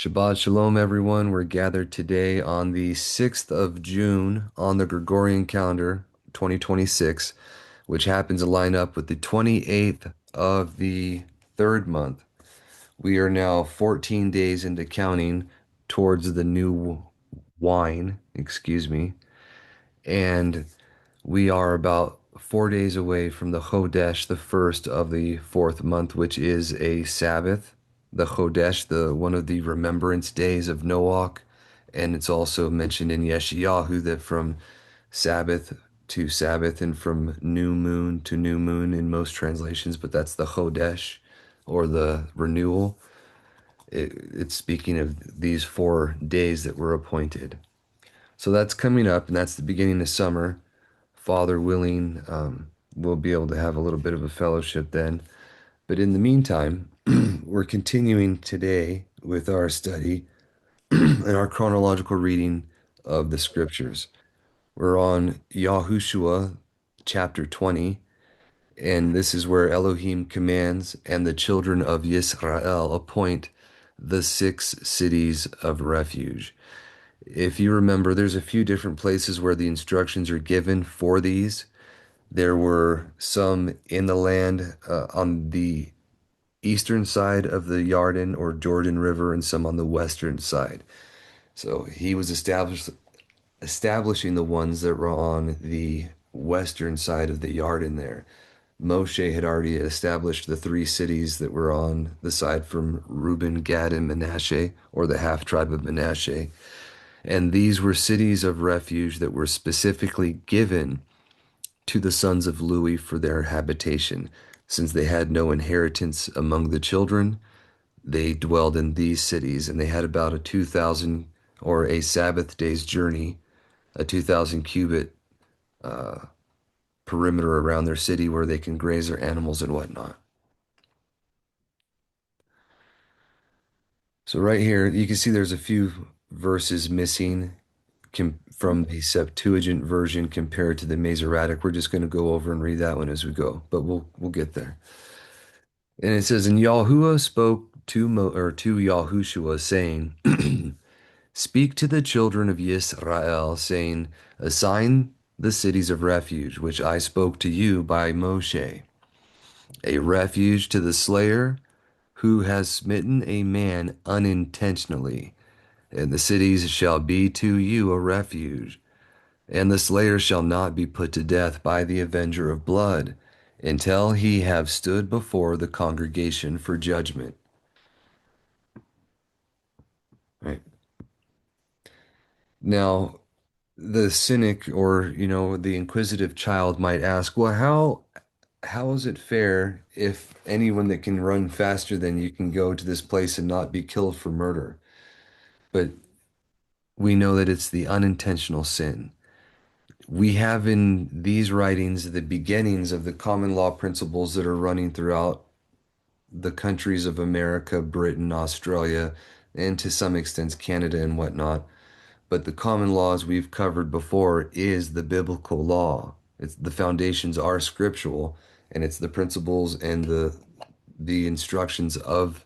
Shabbat Shalom, everyone. We're gathered today on the 6th of June on the Gregorian calendar, 2026, which happens to line up with the 28th of the third month. We are now 14 days into counting towards the new wine, excuse me, and we are about 4 days away from the Chodesh, the first of the fourth month, which is a Sabbath. The Chodesh, the one of the remembrance days of Noach, and it's also mentioned in Yeshayahu that from Sabbath to Sabbath and from new moon to new moon in most translations, but that's the Chodesh or the renewal. It's speaking of these 4 days that were appointed. So that's coming up, and that's the beginning of summer. Father willing, we'll be able to have a little bit of a fellowship then. But in the meantime, we're continuing today with our study and our chronological reading of the scriptures. We're on Yahushua chapter 20, and this is where Elohim commands and the children of Yisrael appoint the 6 cities of refuge. If you remember, there's a few different places where the instructions are given for these. There were some in the land on the eastern side of the Yarden or Jordan River and some on the western side. So he was establishing the ones that were on the western side of the Yarden there. Moshe had already established the 3 cities that were on the side from Reuben, Gad, and Manasseh, or the half tribe of Manasseh. And these were cities of refuge that were specifically given to the sons of Lewi for their habitation. Since they had no inheritance among the children, they dwelled in these cities, and they had about a 2,000 or a Sabbath day's journey, a 2,000 cubit perimeter around their city where they can graze their animals and whatnot. So right here, you can see there's a few verses missing from the Septuagint version compared to the Masoretic. We're just going to go over and read that one as we go, but we'll get there. And it says, and Yahuwah spoke to Yahushua, saying, Speak to the children of Yisrael, saying, Assign the cities of refuge, which I spoke to you by Moshe, a refuge to the slayer who has smitten a man unintentionally, and the cities shall be to you a refuge. And the slayer shall not be put to death by the avenger of blood, until he have stood before the congregation for judgment. Right. Now, the cynic or, the inquisitive child might ask, well, how is it fair if anyone that can run faster than you can go to this place and not be killed for murder? But we know that it's the unintentional sin. We have in these writings the beginnings of the common law principles that are running throughout the countries of America, Britain, Australia, and to some extent Canada and whatnot. But the common laws we've covered before is the biblical law. It's the foundations are scriptural, and it's the principles and the instructions of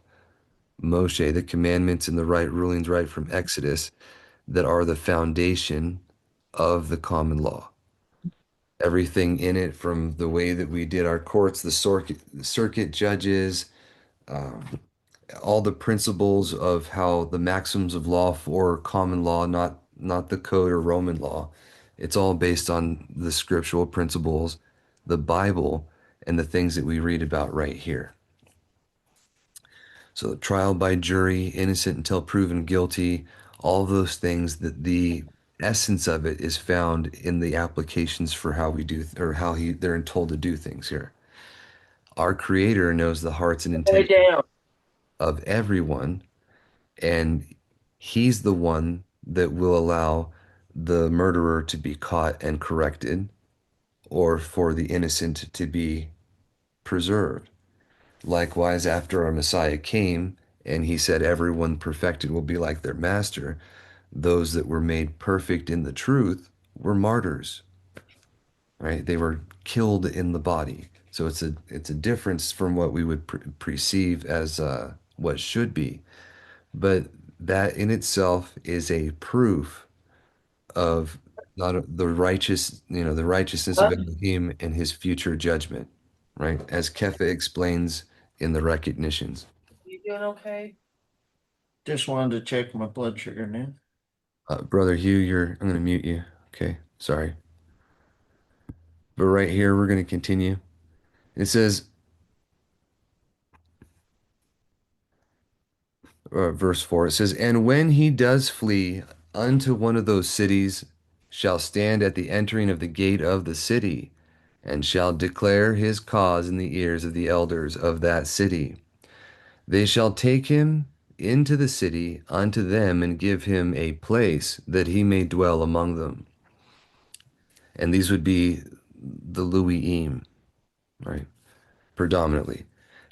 Moshe, the commandments and the right rulings right from Exodus that are the foundation of the common law. Everything in it, from the way that we did our courts, the circuit judges, um, all the principles of how the maxims of law for common law, not the code or Roman law. It's all based on the scriptural principles, the Bible, and the things that we read about right here. So trial by jury, innocent until proven guilty, all those things, that the essence of it is found in the applications for how we do or how they're told to do things here. Our Creator knows the hearts and Lay intentions down. of everyone, and he's the one that will allow the murderer to be caught and corrected, or for the innocent to be preserved. Likewise, after our Messiah came and he said, everyone perfected will be like their master, those that were made perfect in the truth were martyrs, right? They were killed in the body. So it's a difference from what we would perceive as what should be. But that in itself is a proof of not the righteous, the righteousness of Huh? Elohim and his future judgment, right? As Kefa explains in the recognitions. You doing okay? Just wanted to check my blood sugar now. Brother Hugh, I'm going to mute you. Okay, sorry. But right here, we're going to continue. It says, verse 4, it says, "And when he does flee unto one of those cities, shall stand at the entering of the gate of the city, and shall declare his cause in the ears of the elders of that city. They shall take him into the city unto them and give him a place that he may dwell among them." And these would be the Lui'im, right? Predominantly.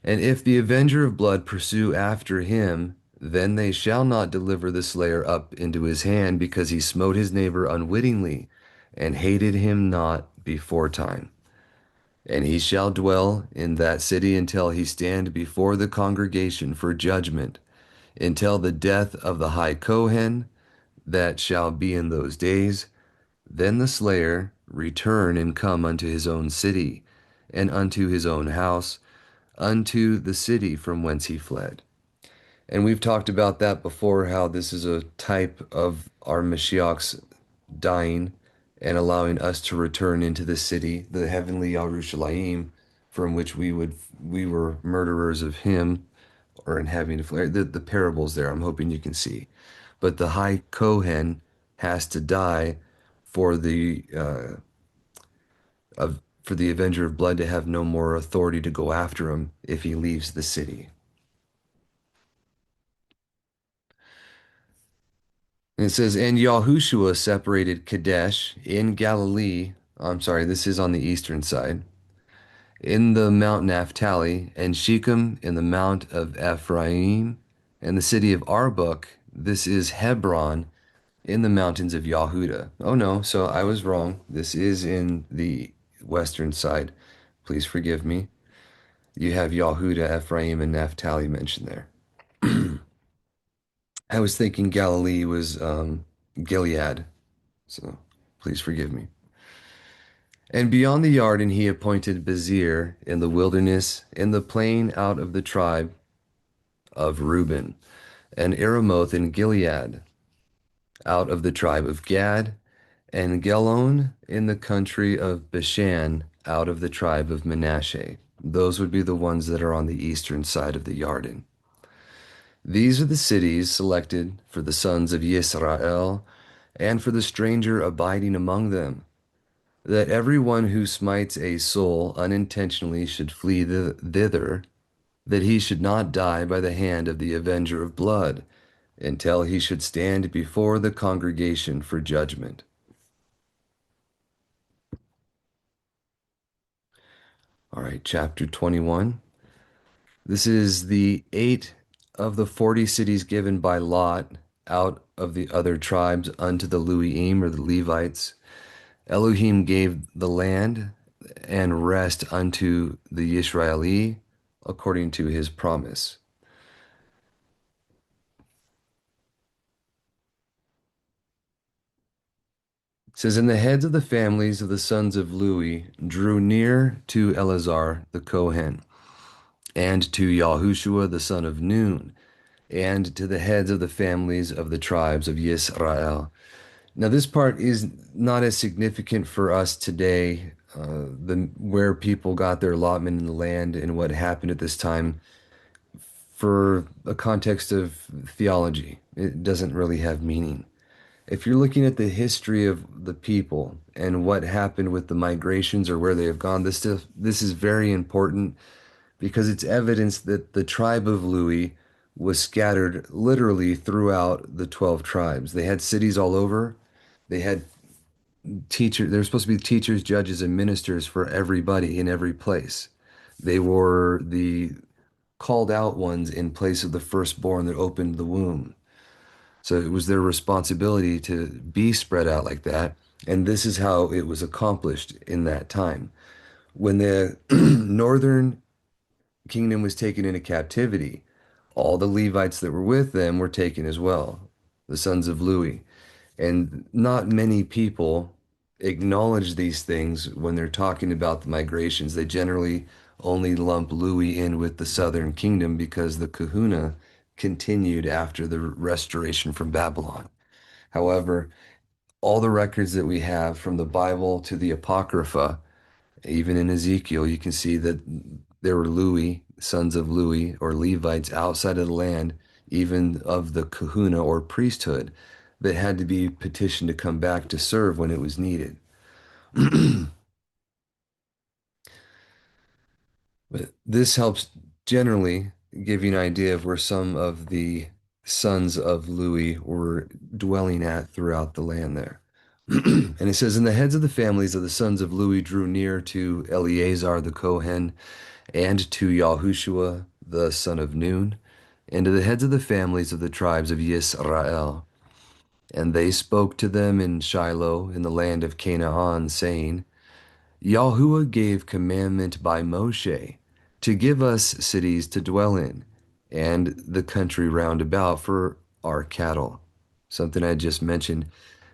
"And if the avenger of blood pursue after him, then they shall not deliver the slayer up into his hand, because he smote his neighbor unwittingly and hated him not before time. And he shall dwell in that city until he stand before the congregation for judgment, until the death of the high Kohen that shall be in those days. Then the slayer return and come unto his own city, and unto his own house, unto the city from whence he fled." And we've talked about that before, how this is a type of our Mashiach's dying and allowing us to return into the city, the heavenly Yerushalayim, from which we were murderers of him, or in having to flee. The parables there, I'm hoping you can see. But the high Kohen has to die for the Avenger of Blood to have no more authority to go after him if he leaves the city. And it says, "And Yahushua separated Kadesh in Galilee." I'm sorry, this is on the eastern side. "In the Mount Naphtali, and Shechem in the Mount of Ephraim, and the city of Arbuk, this is Hebron, in the mountains of Yahuda." Oh no, so I was wrong. This is in the western side. Please forgive me. You have Yahuda, Ephraim, and Naphtali mentioned there. I was thinking Galilee was Gilead, so please forgive me. "And beyond the Jordan he appointed Bezir in the wilderness, in the plain out of the tribe of Reuben, and Aramoth in Gilead, out of the tribe of Gad, and Gelon in the country of Bashan, out of the tribe of Manasseh." Those would be the ones that are on the eastern side of the Jordan. "These are the cities selected for the sons of Yisrael, and for the stranger abiding among them, that every one who smites a soul unintentionally should flee thither, that he should not die by the hand of the avenger of blood, until he should stand before the congregation for judgment." All right, chapter 21. This is the 8 of the 40 cities given by Lot out of the other tribes unto the Luiim, or the Levites. Elohim gave the land and rest unto the Yisraeli according to his promise. It says, "And the heads of the families of the sons of Lui drew near to Eleazar the Kohen, and to Yahushua the son of Nun, and to the heads of the families of the tribes of Yisrael." Now, this part is not as significant for us today, where people got their allotment in the land and what happened at this time. For a context of theology, it doesn't really have meaning. If you're looking at the history of the people and what happened with the migrations or where they have gone, this is very important, because it's evidence that the tribe of Louis was scattered literally throughout the 12 tribes. They had cities all over. They had teachers. There were supposed to be teachers, judges, and ministers for everybody in every place. They were the called out ones in place of the firstborn that opened the womb. So it was their responsibility to be spread out like that. And this is how it was accomplished in that time. When the northern kingdom was taken into captivity, All the Levites that were with them were taken as well, the sons of Lui. And not many people acknowledge these things when they're talking about the migrations. They generally only lump Louis in with the southern kingdom because the kahuna continued after the restoration from Babylon. However, all the records that we have from the Bible to the Apocrypha, even in Ezekiel, you can see that there were Louis, sons of Louis, or Levites outside of the land, even of the kahuna or priesthood, that had to be petitioned to come back to serve when it was needed. But this helps generally give you an idea of where some of the sons of Louis were dwelling at throughout the land there. And it says, and the heads of the families of the sons of Louis drew near to Eleazar the Kohen and to Yahushua the son of Nun, and to the heads of the families of the tribes of Yisrael. And they spoke to them in Shiloh in the land of Canaan, saying, Yahuwah gave commandment by Moshe to give us cities to dwell in, and the country round about for our cattle. Something I just mentioned.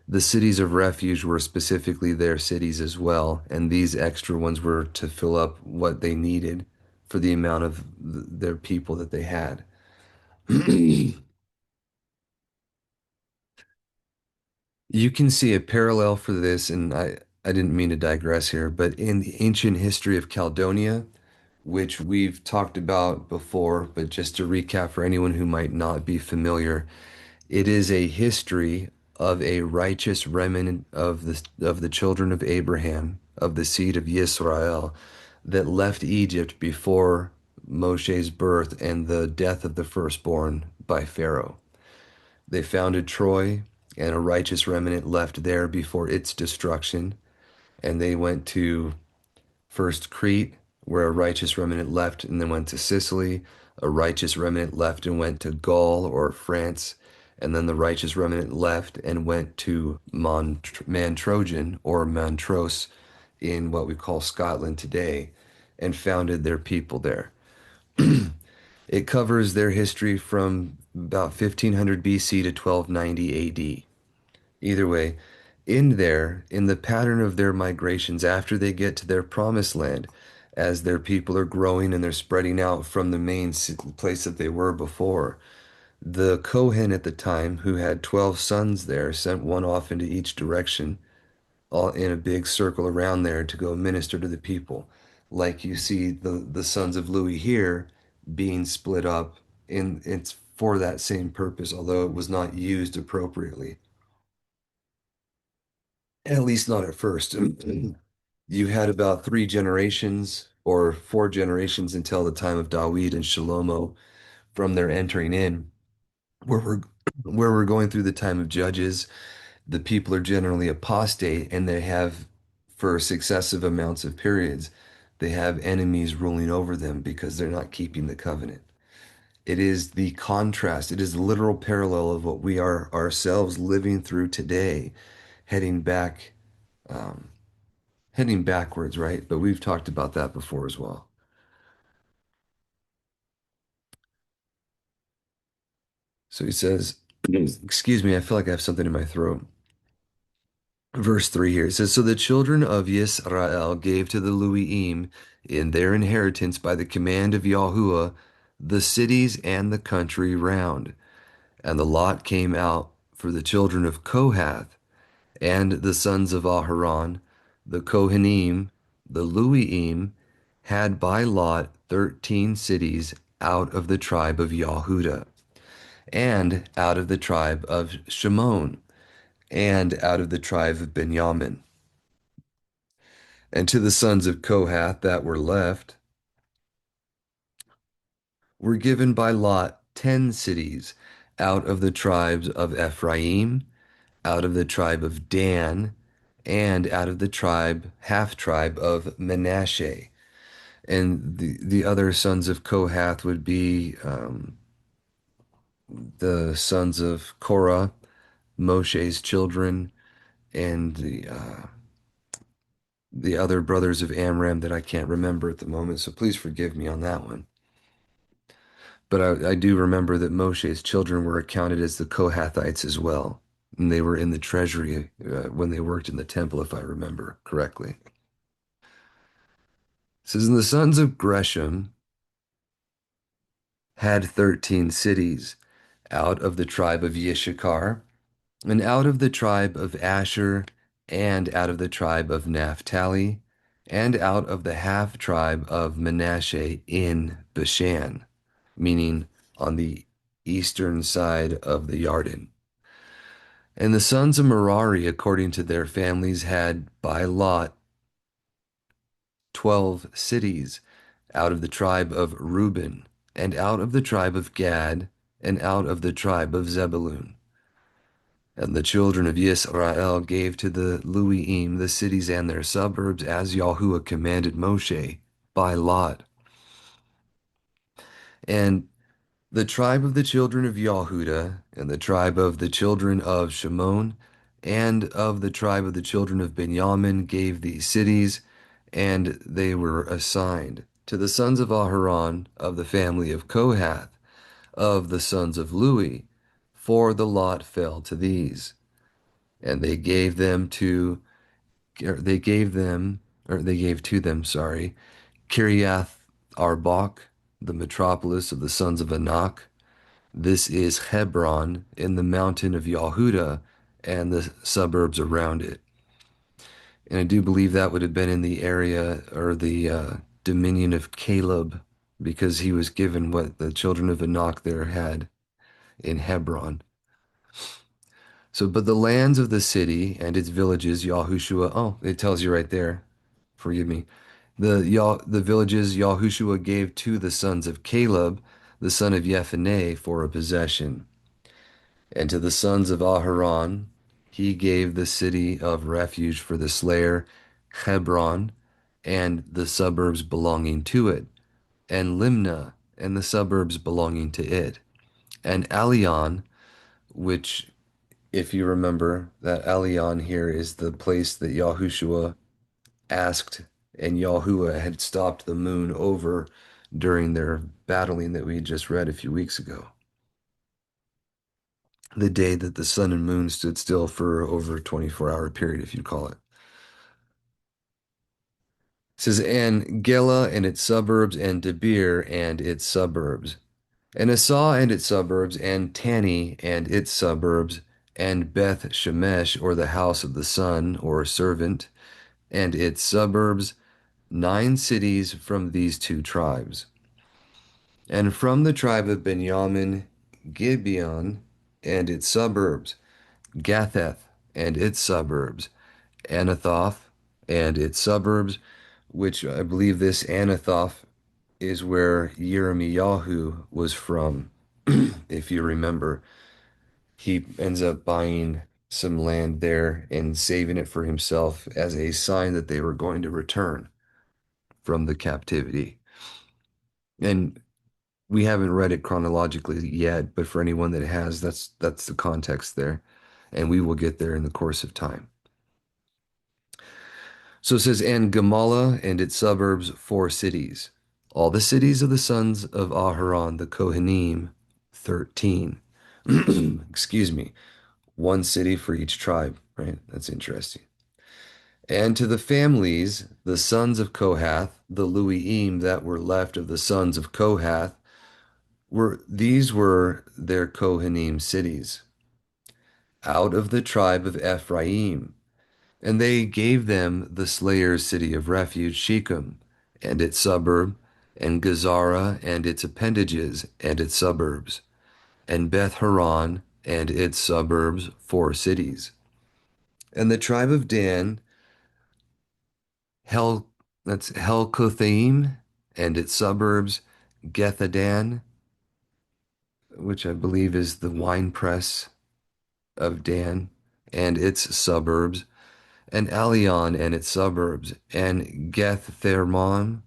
The cities of refuge were specifically their cities as well, and these extra ones were to fill up what they needed for the amount of their people that they had. You can see a parallel for this, and I didn't mean to digress here, but in the ancient history of Caledonia, which we've talked about before, but just to recap for anyone who might not be familiar, it is a history of a righteous remnant of the children of Abraham, of the seed of Yisrael, that left Egypt before Moshe's birth and the death of the firstborn by Pharaoh. They founded Troy, and a righteous remnant left there before its destruction, and they went to first Crete, where a righteous remnant left and then went to Sicily. A righteous remnant left and went to Gaul or France. And then the righteous remnant left and went to Mantrojan or Montrose in what we call Scotland today and founded their people there. It covers their history from about 1500 BC to 1290 AD. Either way, in there, in the pattern of their migrations after they get to their promised land, as their people are growing and they're spreading out from the main place that they were before, the Kohen at the time, who had 12 sons there, sent one off into each direction, all in a big circle around there to go minister to the people. Like you see the sons of Louis here being split up in it's for that same purpose, although it was not used appropriately. At least not at first. You had about three generations or four generations until the time of Dawid and Shalomo from their entering in, where we're where we're going through the time of Judges. The people are generally apostate and they have, for successive amounts of periods, they have enemies ruling over them because they're not keeping the covenant. It is the contrast, it is the literal parallel of what we are ourselves living through today, heading back um, heading backwards, right? But we've talked about that before as well. So he says, excuse me, I feel like I have something in my throat. Verse 3 here, it says, so the children of Yisrael gave to the Luiim in their inheritance by the command of Yahuwah the cities and the country round. And the lot came out for the children of Kohath and the sons of Aharon, the Kohanim, the Luiim, had by lot 13 cities out of the tribe of Yahudah, and out of the tribe of Shimon, and out of the tribe of Benjamin. And to the sons of Kohath that were left were given by lot 10 cities out of the tribes of Ephraim, out of the tribe of Dan, and out of the tribe, half tribe of Manasseh. And the other sons of Kohath would be the sons of Korah, Moshe's children, and the other brothers of Amram that I can't remember at the moment. So please forgive me on that one. But I do remember that Moshe's children were accounted as the Kohathites as well. And they were in the treasury when they worked in the temple, if I remember correctly. It says, and the sons of Gresham had 13 cities out of the tribe of Issachar, and out of the tribe of Asher, and out of the tribe of Naphtali, and out of the half tribe of Manasseh in Bashan, meaning on the eastern side of the Yarden. And the sons of Merari, according to their families, had by lot 12 cities out of the tribe of Reuben, and out of the tribe of Gad, and out of the tribe of Zebulun. And the children of Yisrael gave to the Luiim the cities and their suburbs, as Yahuwah commanded Moshe by lot. And the tribe of the children of Yahudah, and the tribe of the children of Shimon, and of the tribe of the children of Benjamin gave these cities, and they were assigned to the sons of Aharon of the family of Kohath, of the sons of Lui, for the lot fell to these. And they gave them to, or they gave them, or they gave to them, sorry, Kiriath Arbach, the metropolis of the sons of Anak. This is Hebron in the mountain of Yahudah and the suburbs around it. And I do believe that would have been in the area or the dominion of Caleb, because he was given what the children of Anak there had in Hebron. So, but the lands of the city and its villages, Yahushua, oh, it tells you right there. Forgive me. The villages Yahushua gave to the sons of Caleb, the son of Yephuneh, for a possession. And to the sons of Aharon, he gave the city of refuge for the slayer, Hebron, and the suburbs belonging to it, and Limnah, and the suburbs belonging to it, and Alion, which, if you remember, that Alion here is the place that Yahushua asked, and Yahuwah had stopped the moon over during their battling that we just read a few weeks ago. The day that the sun and moon stood still for over a 24-hour period, if you call it. It says, and Gela and its suburbs, and Debir and its suburbs, and Asah and its suburbs, and Tani and its suburbs, and Beth Shemesh, or the house of the sun, or servant, and its suburbs, 9 cities from these 2 tribes. And from the tribe of Benjamin, Gibeon and its suburbs, Gatheth and its suburbs, Anathoth and its suburbs, which I believe this Anathoth is where Yirmiyahu was from. If you remember, he ends up buying some land there and saving it for himself as a sign that they were going to return from the captivity. And we haven't read it chronologically yet, but for anyone that has, that's the context there, and we will get there in the course of time. So it says, and Gamala and its suburbs, 4 cities. All the cities of the sons of Aharon, the Kohanim, 13. Excuse me, 1 city for each tribe, right? That's interesting. And to the families, the sons of Kohath, the Luiim that were left of the sons of Kohath, were their Kohanim cities, out of the tribe of Ephraim. And they gave them the slayer's city of refuge, Shechem, and its suburb, and Gazara, and its appendages, and its suburbs, and Beth Horon, and its suburbs, 4 cities. And the tribe of Dan, Hel, that's Helkothaim, and its suburbs, Gethadan, which I believe is the winepress of Dan, and its suburbs, and Alion and its suburbs, and Geth Thermon,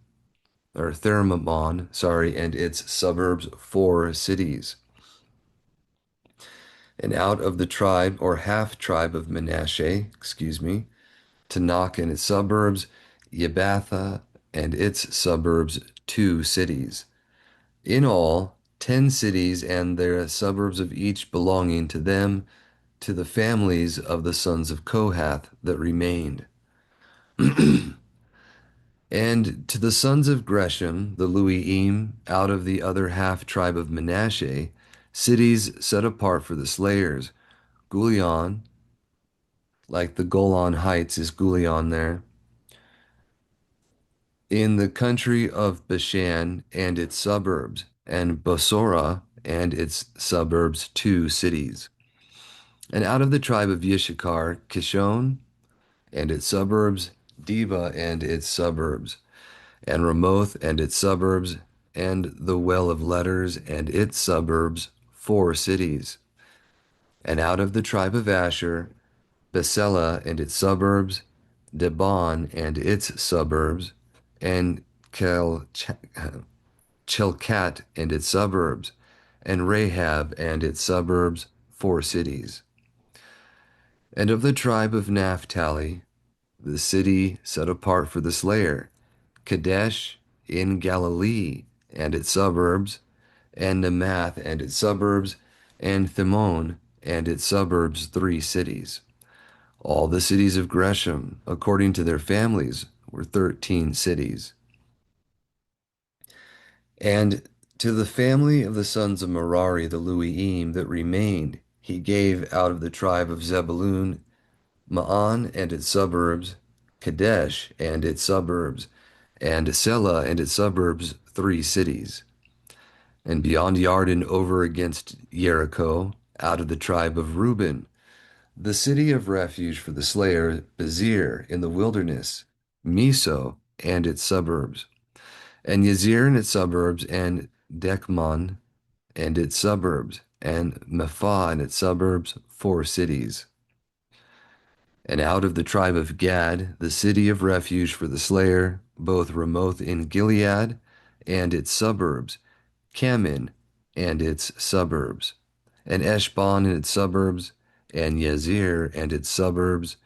or Thermamon, sorry, and its suburbs, 4 cities. And out of the tribe, or half tribe of Manasseh, excuse me, Tanakh and its suburbs, Yebatha and its suburbs, 2 cities. In all, 10 cities and their suburbs of each belonging to them, to the families of the sons of Kohath that remained. And to the sons of Gresham, the Luiim, out of the other half tribe of Manasseh, cities set apart for the slayers. Gulion, like the Golan Heights is Gulion there, in the country of Bashan and its suburbs, and Bosora and its suburbs, 2 cities. And out of the tribe of Yishakar, Kishon and its suburbs, Deba and its suburbs, and Ramoth and its suburbs, and the Well of Letters and its suburbs, 4 cities. And out of the tribe of Asher, Besela and its suburbs, Debon and its suburbs, and Chelkat and its suburbs, and Rahab and its suburbs, 4 cities. And of the tribe of Naphtali, the city set apart for the slayer, Kadesh in Galilee and its suburbs, and Namath and its suburbs, and Thimon and its suburbs, 3 cities. All the cities of Gresham, according to their families, were 13 cities. And to the family of the sons of Merari, the Luiim, that remained, he gave out of the tribe of Zebulun Ma'an and its suburbs, Kadesh and its suburbs, and Selah and its suburbs, 3 cities. And beyond Yarden over against Jericho, out of the tribe of Reuben, the city of refuge for the slayer, Bezir in the wilderness, Miso and its suburbs, and Yazir and its suburbs, and Dekmon and its suburbs, and Mephah and its suburbs, 4 cities. And out of the tribe of Gad, the city of refuge for the slayer, both Ramoth in Gilead and its suburbs, Kamin and its suburbs, and Eshbon and its suburbs, and Yazir and its suburbs,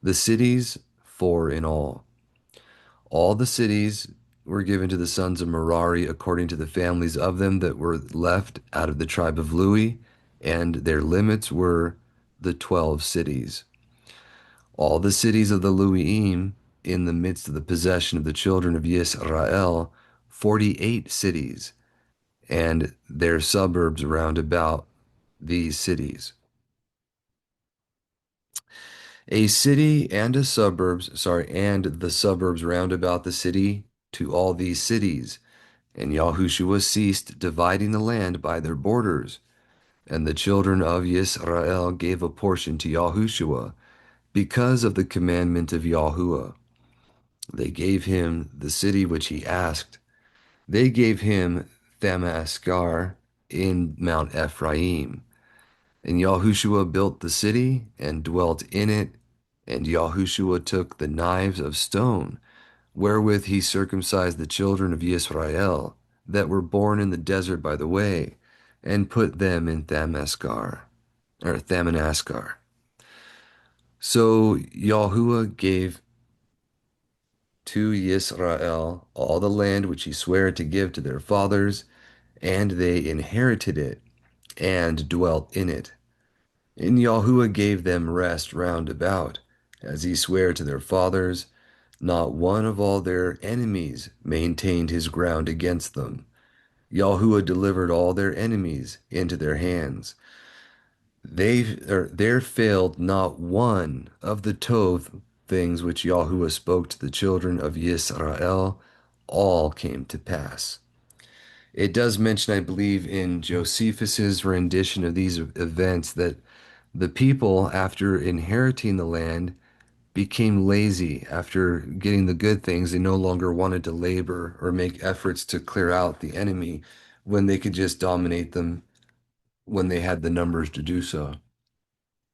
the cities, 4 in all. All the cities were given to the sons of Merari according to the families of them that were left out of the tribe of Lui, and their limits were the 12 cities. All the cities of the Luiim in the midst of the possession of the children of Yisrael, 48 cities, and their suburbs round about these cities. A city and and the suburbs round about the city to all these cities. And Yahushua ceased dividing the land by their borders. And the children of Yisrael gave a portion to Yahushua because of the commandment of Yahuwah. They gave him the city which he asked. They gave him Thamaskar in Mount Ephraim. And Yahushua built the city and dwelt in it. And Yahushua took the knives of stone, wherewith he circumcised the children of Yisrael that were born in the desert by the way, and put them in Thamanaskar. So Yahuwah gave to Yisrael all the land which he sware to give to their fathers, and they inherited it and dwelt in it. And Yahuwah gave them rest round about, as he sware to their fathers. Not one of all their enemies maintained his ground against them. Yahuwah delivered all their enemies into their hands. There failed not one of the Tov things which Yahuwah spoke to the children of Yisrael. All came to pass. It does mention, I believe, in Josephus's rendition of these events that the people, after inheriting the land, became lazy. After getting the good things, they no longer wanted to labor or make efforts to clear out the enemy when they could just dominate them when they had the numbers to do so.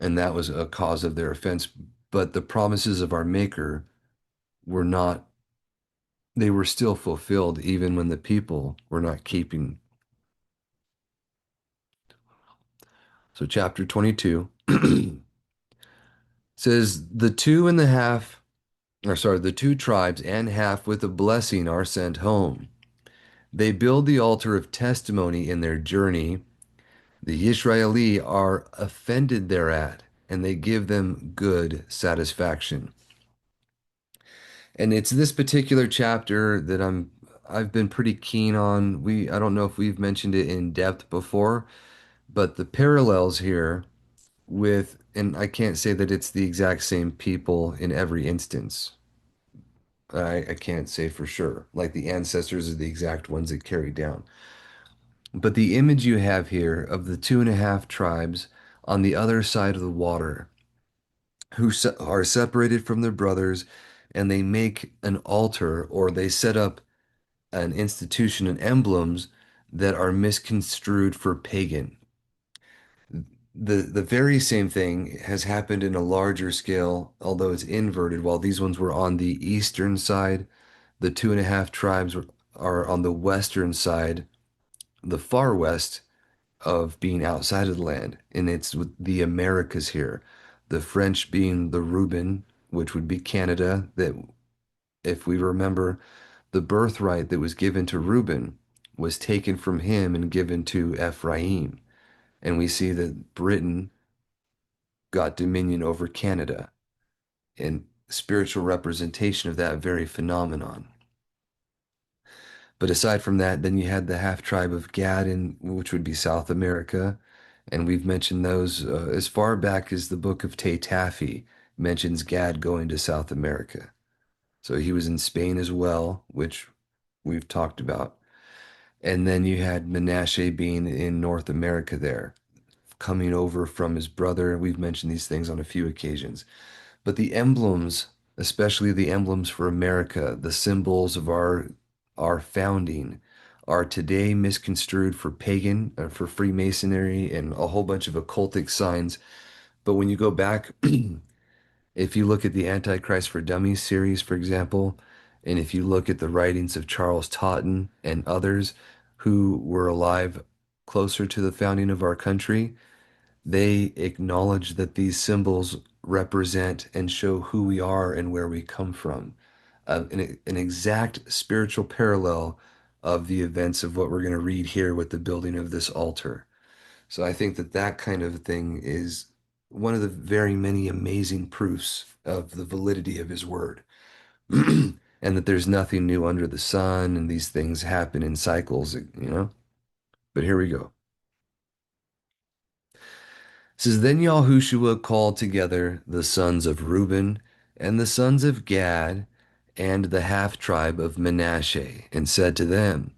And that was a cause of their offense. But the promises of our Maker were not, they were still fulfilled even when the people were not keeping. So, chapter 22 says, the 2 tribes and half with a blessing are sent home. They build the altar of testimony in their journey. The Israeli are offended thereat, and they give them good satisfaction. And it's this particular chapter that I've been pretty keen on. I don't know if we've mentioned it in depth before, but the parallels here with, and I can't say that it's the exact same people in every instance. I can't say for sure. Like the ancestors are the exact ones that carry down. But the image you have here of the two and a half tribes on the other side of the water who are separated from their brothers, and they make an altar or they set up an institution and emblems that are misconstrued for pagan. The very same thing has happened in a larger scale, although it's inverted. While these ones were on the eastern side, the two and a half tribes are on the western side, the far west of being outside of the land. And it's with the Americas here. The French being the Reuben, which would be Canada, that if we remember, the birthright that was given to Reuben was taken from him and given to Ephraim. And we see that Britain got dominion over Canada and spiritual representation of that very phenomenon. But aside from that, then you had the half tribe of Gad, which would be South America. And we've mentioned those as far back as the book of Tay Taffy mentions Gad going to South America. So he was in Spain as well, which we've talked about. And then you had Manasseh being in North America there, coming over from his brother. We've mentioned these things on a few occasions. But the emblems, especially the emblems for America, the symbols of our founding, are today misconstrued for pagan, for Freemasonry, and a whole bunch of occultic signs. But when you go back, if you look at the Antichrist for Dummies series, for example, and if you look at the writings of Charles Totten and others who were alive closer to the founding of our country, they acknowledge that these symbols represent and show who we are and where we come from. An exact spiritual parallel of the events of what we're going to read here with the building of this altar. So I think that that kind of thing is one of the very many amazing proofs of the validity of his word. And that there's nothing new under the sun and these things happen in cycles, you know? But here we go. It says, Then Yahushua called together the sons of Reuben and the sons of Gad and the half tribe of Manasseh, and said to them,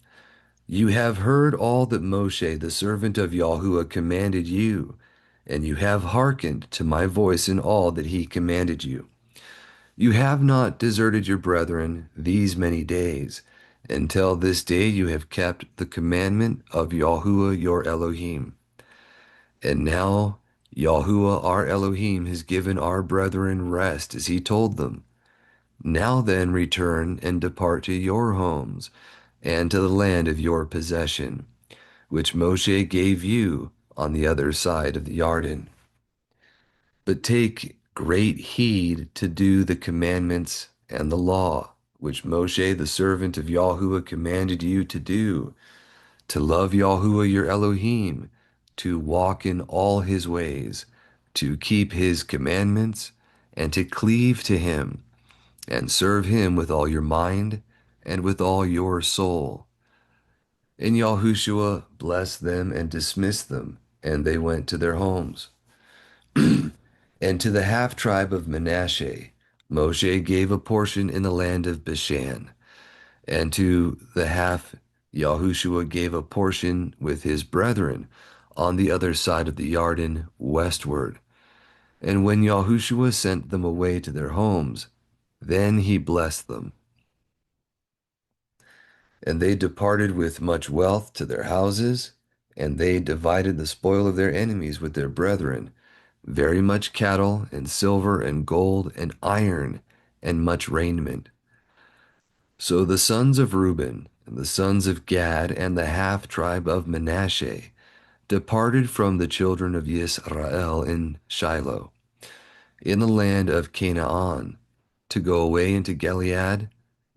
You have heard all that Moshe, the servant of Yahuwah, commanded you, and you have hearkened to my voice in all that he commanded you. You have not deserted your brethren these many days. Until this day you have kept the commandment of Yahuwah your Elohim. And now Yahuwah our Elohim has given our brethren rest as he told them. Now then return and depart to your homes and to the land of your possession, which Moshe gave you on the other side of the Jordan. But take great heed to do the commandments and the law, which Moshe the servant of Yahuwah commanded you to do, to love Yahuwah your Elohim, to walk in all his ways, to keep his commandments, and to cleave to him, and serve him with all your mind and with all your soul. And Yahushua blessed them and dismissed them, and they went to their homes. And to the half tribe of Manasseh, Moshe gave a portion in the land of Bashan, and to the half Yahushua gave a portion with his brethren on the other side of the Jordan westward. And when Yahushua sent them away to their homes, then he blessed them. And they departed with much wealth to their houses, and they divided the spoil of their enemies with their brethren, very much cattle, and silver, and gold, and iron, and much raiment. So the sons of Reuben, and the sons of Gad, and the half tribe of Manasseh departed from the children of Israel in Shiloh, in the land of Canaan, to go away into Gilead,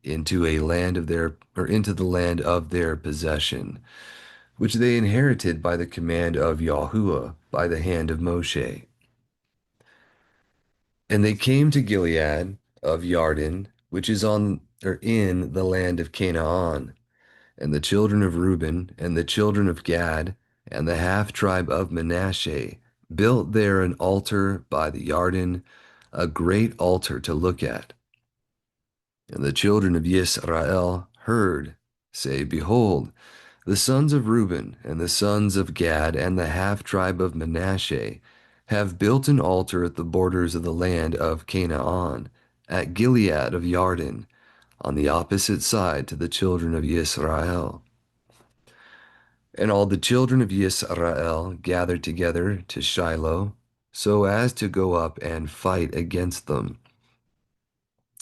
into a land of their or into the land of their possession, which they inherited by the command of Yahuwah by the hand of Moshe. And they came to Gilead of Yarden, which is on or in the land of Canaan, and the children of Reuben and the children of Gad and the half tribe of Manasseh built there an altar by the Yarden, a great altar to look at. And the children of Yisrael heard, say, Behold, the sons of Reuben and the sons of Gad and the half tribe of Manasseh have built an altar at the borders of the land of Canaan, at Gilead of Yarden, on the opposite side to the children of Yisrael. And all the children of Yisrael gathered together to Shiloh, so as to go up and fight against them.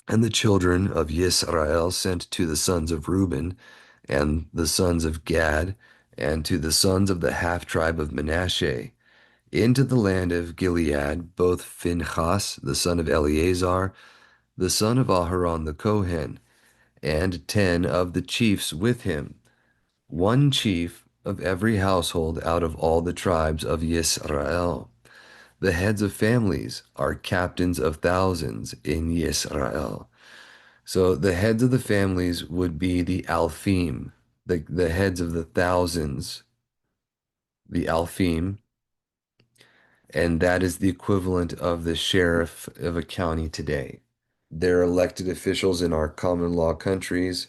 And the children of Yisrael sent to the sons of Reuben and the sons of Gad and to the sons of the half tribe of Manasseh into the land of Gilead, both Phinehas, the son of Eleazar, the son of Aharon the Kohen, and 10 of the chiefs with him, one chief of every household out of all the tribes of Yisrael. The heads of families are captains of thousands in Yisrael. So the heads of the families would be the Alphim, the heads of the thousands, the Alphim, and that is the equivalent of the sheriff of a county today. They're elected officials in our common law countries,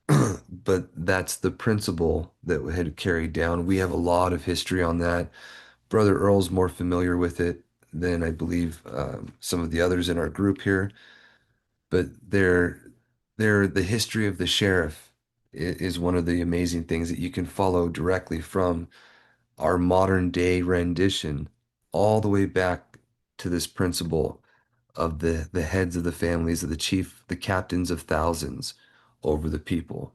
but that's the principle that had carried down. We have a lot of history on that. Brother Earl's more familiar with it than I believe some of the others in our group here. But the history of the sheriff is one of the amazing things that you can follow directly from our modern day rendition all the way back to this principle of the heads of the families of the captains of thousands over the people.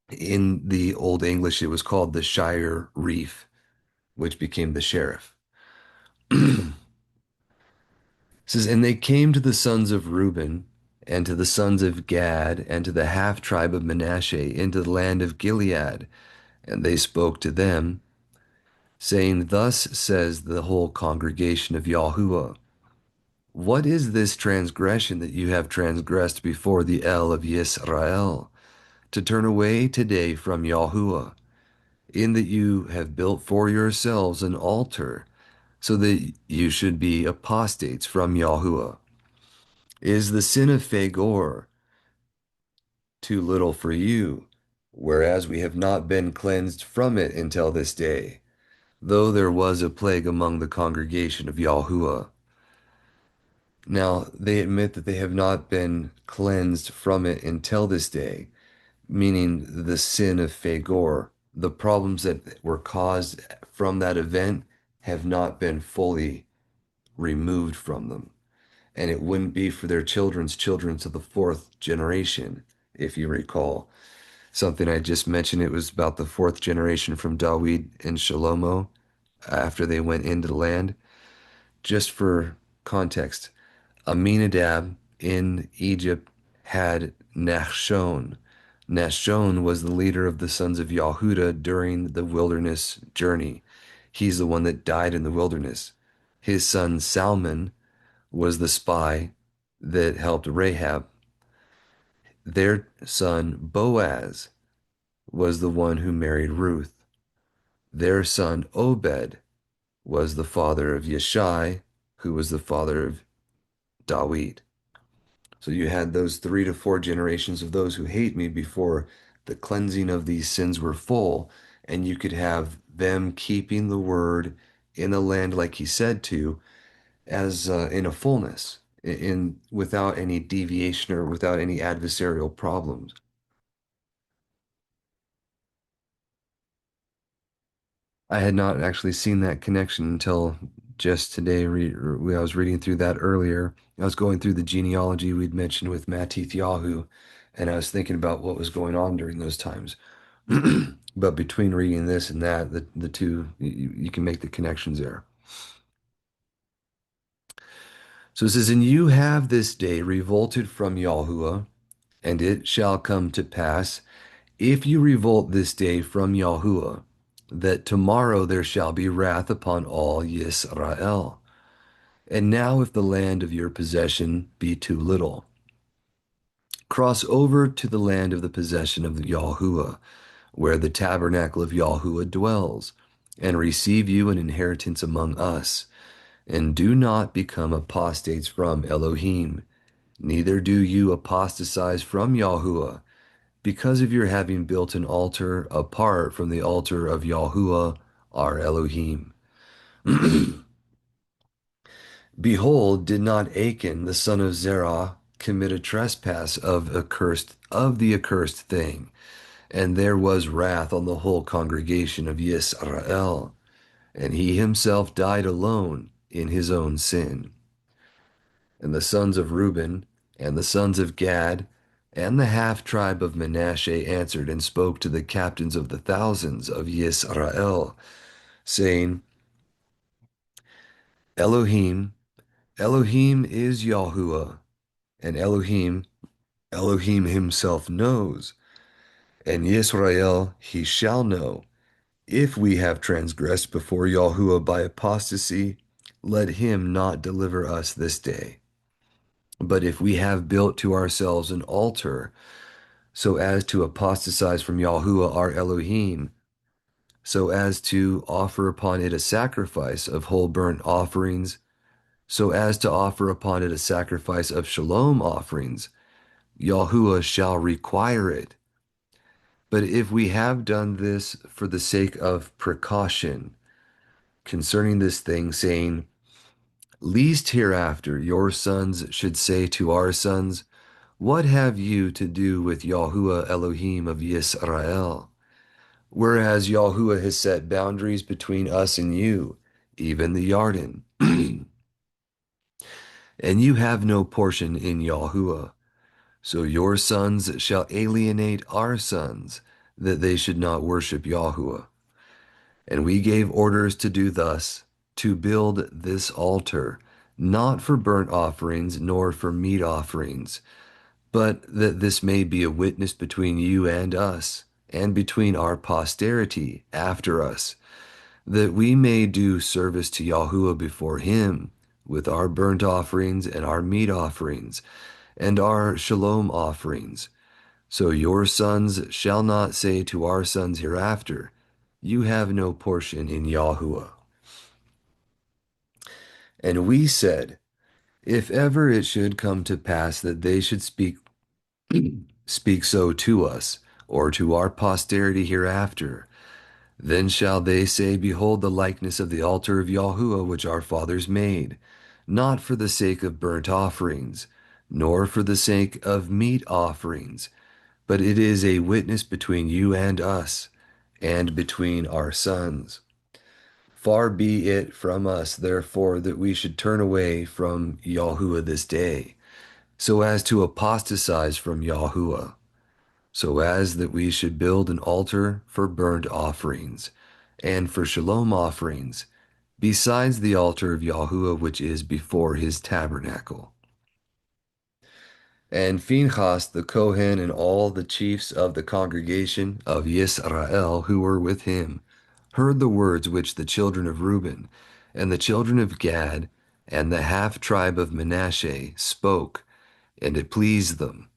In the Old English, it was called the Shire Reef, which became the sheriff. It says, and they came to the sons of Reuben and to the sons of Gad and to the half tribe of Manasseh into the land of Gilead, and they spoke to them, saying, Thus says the whole congregation of Yahuwah, what is this transgression that you have transgressed before the El of Yisrael, to turn away today from Yahuwah, in that you have built for yourselves an altar, so that you should be apostates from Yahuwah? Is the sin of Fagor too little for you, whereas we have not been cleansed from it until this day, though there was a plague among the congregation of Yahuwah? Now, they admit that they have not been cleansed from it until this day, meaning the sin of Fagor. The problems that were caused from that event have not been fully removed from them. And it wouldn't be for their children's children to the fourth generation, if you recall. Something I just mentioned, it was about the fourth generation from Dawid and Shalomo after they went into the land. Just for context, Aminadab in Egypt had Nachshon. Nachshon was the leader of the sons of Yahuda during the wilderness journey. He's the one that died in the wilderness. His son Salmon was the spy that helped Rahab. Their son Boaz was the one who married Ruth. Their son Obed was the father of Yeshai, who was the father of Dawid. So you had those 3 to 4 generations of those who hate me before the cleansing of these sins were full, and you could have them keeping the word in the land like he said to, as in a fullness, in without any deviation or without any adversarial problems. I had not actually seen that connection until just today. I was reading through that earlier. I was going through the genealogy we'd mentioned with Matith Yahu, and I was thinking about what was going on during those times. But between reading this and that, the two, you can make the connections there. So it says, and you have this day revolted from Yahuwah, and it shall come to pass, if you revolt this day from Yahuwah, that tomorrow there shall be wrath upon all Yisrael. And now, if the land of your possession be too little, cross over to the land of the possession of Yahuwah, where the tabernacle of Yahuwah dwells, and receive you an inheritance among us. And do not become apostates from Elohim, neither do you apostatize from Yahuwah, because of your having built an altar apart from the altar of Yahuwah our Elohim. Behold, did not Achan the son of Zerah commit a trespass of the accursed thing, and there was wrath on the whole congregation of Yisrael, and he himself died alone in his own sin. And the sons of Reuben, and the sons of Gad, and the half tribe of Manasseh answered and spoke to the captains of the thousands of Yisrael, saying, Elohim, Elohim is Yahuwah, and Elohim himself knows, and Yisrael he shall know. If we have transgressed before Yahuwah by apostasy, let him not deliver us this day. But if we have built to ourselves an altar, so as to apostatize from Yahuwah our Elohim, so as to offer upon it a sacrifice of whole burnt offerings, so as to offer upon it a sacrifice of shalom offerings, Yahuwah shall require it. But if we have done this for the sake of precaution concerning this thing, saying, Least hereafter your sons should say to our sons, What have you to do with Yahuwah Elohim of Yisrael? Whereas Yahuwah has set boundaries between us and you, even the Yarden. And you have no portion in Yahuwah. So your sons shall alienate our sons, that they should not worship Yahuwah. And we gave orders to do thus, to build this altar, not for burnt offerings nor for meat offerings, but that this may be a witness between you and us, and between our posterity after us, that we may do service to Yahuwah before him, with our burnt offerings and our meat offerings, and our shalom offerings. So your sons shall not say to our sons hereafter, You have no portion in Yahuwah. And we said, If ever it should come to pass that they should speak so to us, or to our posterity hereafter, then shall they say, Behold the likeness of the altar of Yahuwah which our fathers made, not for the sake of burnt offerings, nor for the sake of meat offerings, but it is a witness between you and us, and between our sons. Far be it from us, therefore, that we should turn away from Yahuwah this day, so as to apostatize from Yahuwah, so as that we should build an altar for burnt offerings, and for shalom offerings, besides the altar of Yahuwah which is before his tabernacle. And Phinehas the Kohen and all the chiefs of the congregation of Yisrael who were with him heard the words which the children of Reuben and the children of Gad and the half tribe of Manasseh spoke, and it pleased them.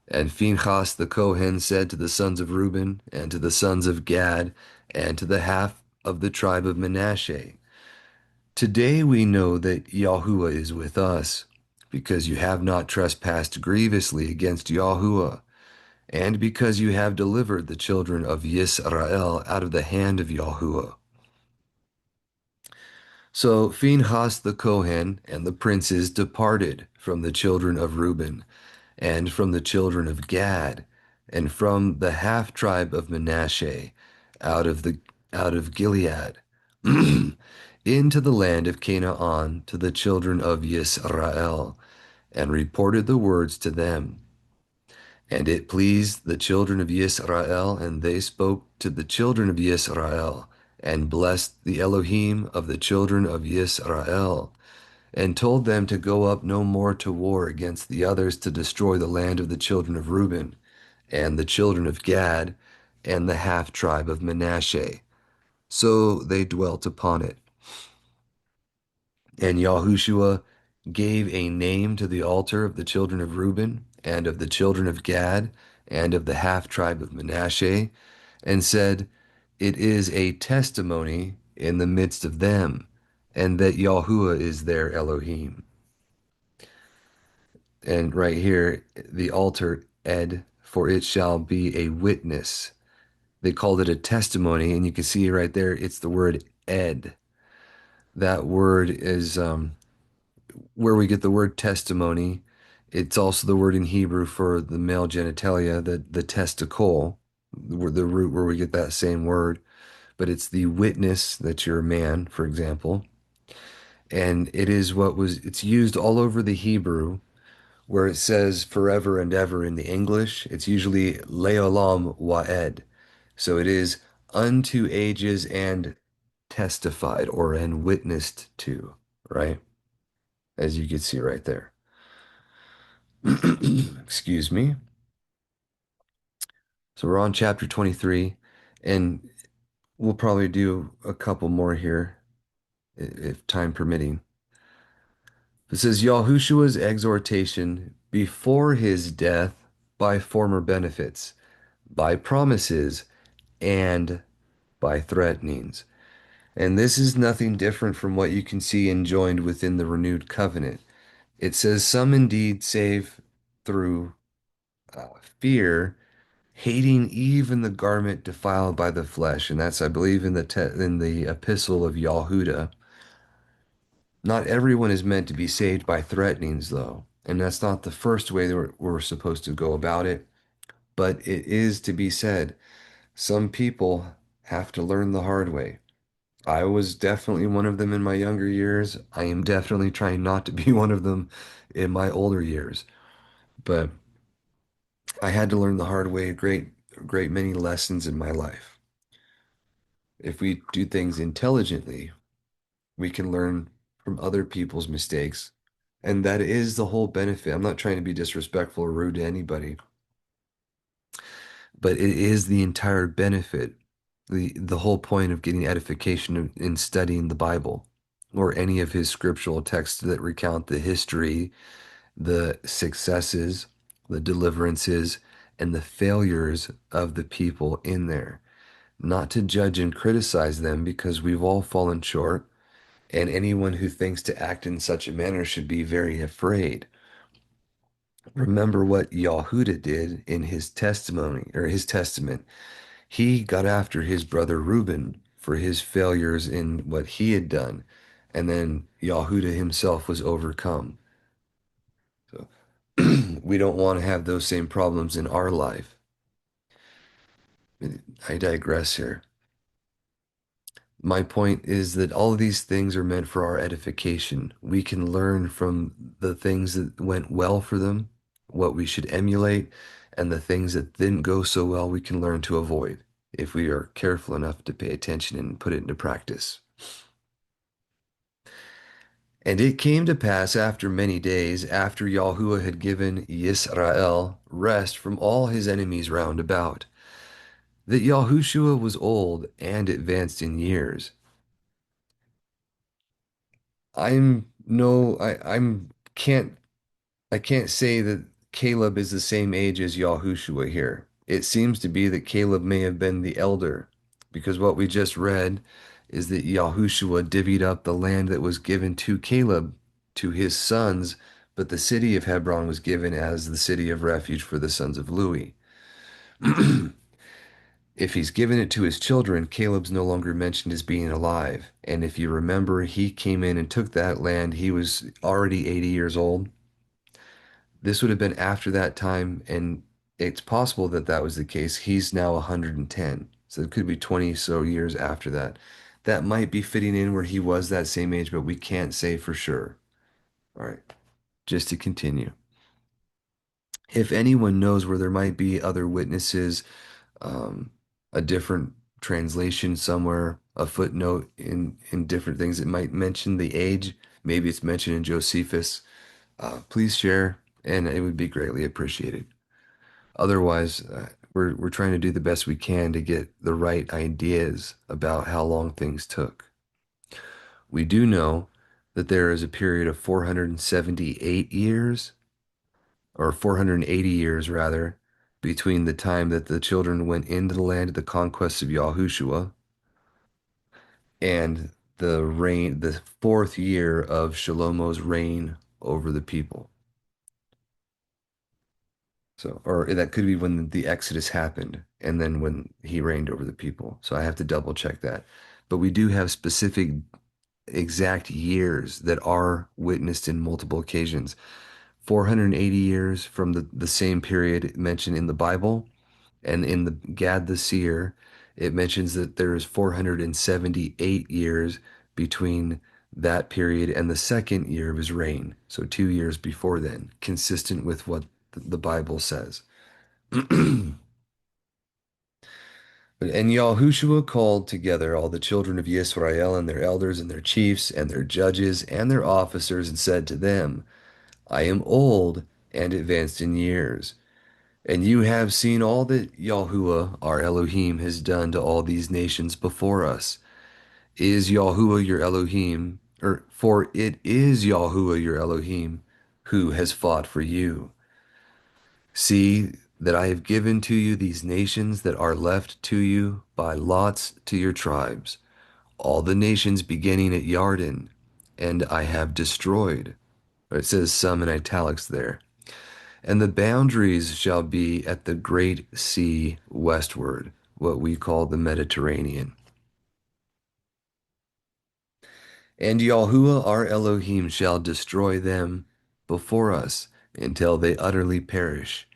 And Phinehas the Kohen said to the sons of Reuben and to the sons of Gad and to the half of the tribe of Manasseh, Today we know that Yahuwah is with us, because you have not trespassed grievously against Yahuwah, and because you have delivered the children of Yisrael out of the hand of Yahuwah. So Phinehas the Kohen and the princes departed from the children of Reuben, and from the children of Gad, and from the half tribe of Manasseh, out of Gilead, into the land of Canaan to the children of Yisrael, and reported the words to them. And it pleased the children of Yisrael, and they spoke to the children of Yisrael, and blessed the Elohim of the children of Yisrael. and told them to go up no more to war against the others to destroy the land of the children of Reuben and the children of Gad and the half tribe of Manasseh. So they dwelt upon it. And Yahushua gave a name to the altar of the children of Reuben and of the children of Gad and of the half tribe of Manasseh, and said, it is a testimony in the midst of them, and that Yahuwah is their Elohim. And right here, the altar, Ed, for it shall be a witness. They called it a testimony, and you can see right there, it's the word Ed. That word is where we get the word testimony. It's also the word in Hebrew for the male genitalia, the testicle, the root where we get that same word. But it's the witness that you're a man, for example. And it is it's used all over the Hebrew where it says forever and ever in the English. It's usually leolam wa'ed. So it is unto ages and testified or and witnessed to, right? As you can see right there. Excuse me. So we're on chapter 23, and we'll probably do a couple more here if time permitting. It says Yahushua's exhortation before his death by former benefits, by promises, and by threatenings. And this is nothing different from what you can see enjoined within the renewed covenant. It says, some indeed save through fear, hating even the garment defiled by the flesh. And that's, I believe, in in the epistle of Yahuda. Not everyone is meant to be saved by threatenings, though. And that's not the first way that we're supposed to go about it. But it is to be said, some people have to learn the hard way. I was definitely one of them in my younger years. I am definitely trying not to be one of them in my older years. But I had to learn the hard way great many lessons in my life. If we do things intelligently, we can learn from other people's mistakes. And that is the whole benefit. I'm not trying to be disrespectful or rude to anybody, but it is the entire benefit, the whole point of getting edification in studying the Bible or any of his scriptural texts that recount the history, the successes, the deliverances, and the failures of the people in there. Not to judge and criticize them because we've all fallen short, and anyone who thinks to act in such a manner should be very afraid. Remember what Yahuda did in his testimony or his testament. He got after his brother Reuben for his failures in what he had done, and then Yahuda himself was overcome. So we don't want to have those same problems in our life. I digress here. My point is that all of these things are meant for our edification. We can learn from the things that went well for them, what we should emulate, and the things that didn't go so well, we can learn to avoid if we are careful enough to pay attention and put it into practice. And it came to pass after many days, after Yahuwah had given Yisrael rest from all his enemies round about, that Yahushua was old and advanced in years. I'm no, I'm can't I can't say that Caleb is the same age as Yahushua here. It seems to be that Caleb may have been the elder, because what we just read is that Yahushua divvied up the land that was given to Caleb to his sons, but the city of Hebron was given as the city of refuge for the sons of Louis. If he's given it to his children, Caleb's no longer mentioned as being alive. And if you remember, he came in and took that land. He was already 80 years old. This would have been after that time, and it's possible that that was the case. He's now 110, so it could be 20 so years after that. That might be fitting in where he was that same age, but we can't say for sure. All right, just to continue. If anyone knows where there might be other witnesses, um, a different translation somewhere, a footnote in different things. It might mention the age. Maybe it's mentioned in Josephus. Please share, and it would be greatly appreciated. Otherwise, we're trying to do the best we can to get the right ideas about how long things took. We do know that there is a period of 478 years, or 480 years rather, between the time that the children went into the land of the conquest of Yahushua and the fourth year of Shlomo's reign over the people. So, or that could be when the Exodus happened and then when he reigned over the people. So I have to double check that. But we do have specific exact years that are witnessed in multiple occasions. 480 years from the same period mentioned in the Bible, and in the Gad the Seer, it mentions that there is 478 years between that period and the second year of his reign. So 2 years before then, consistent with what the Bible says. And Yahushua called together all the children of Israel and their elders and their chiefs and their judges and their officers and said to them, I am old and advanced in years, and you have seen all that Yahuwah our Elohim has done to all these nations before us. Is Yahuwah your Elohim, or for it is Yahuwah your Elohim who has fought for you. See that I have given to you these nations that are left to you by lots to your tribes, all the nations beginning at Yarden, and I have destroyed. It says some in italics there. And the boundaries shall be at the great sea westward, what we call the Mediterranean. And Yahuwah our Elohim shall destroy them before us until they utterly perish.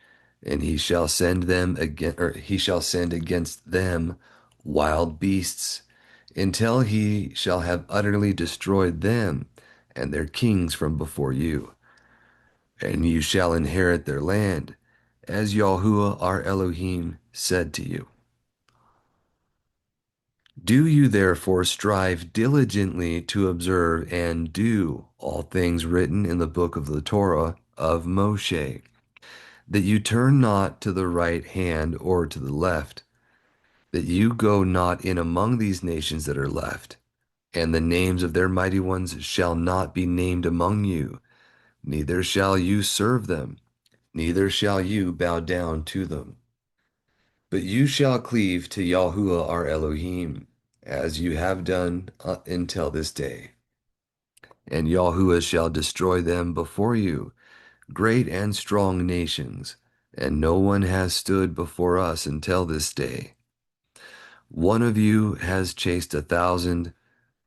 And he shall send them again, or he shall send against them wild beasts until he shall have utterly destroyed them and their kings from before you. And you shall inherit their land, as Yahuwah our Elohim said to you. Do you therefore strive diligently to observe and do all things written in the book of the Torah of Moshe, that you turn not to the right hand or to the left, that you go not in among these nations that are left, and the names of their mighty ones shall not be named among you, neither shall you serve them, neither shall you bow down to them. But you shall cleave to Yahuwah our Elohim, as you have done until this day. And Yahuwah shall destroy them before you, great and strong nations, and no one has stood before us until this day. One of you has chased 1,000,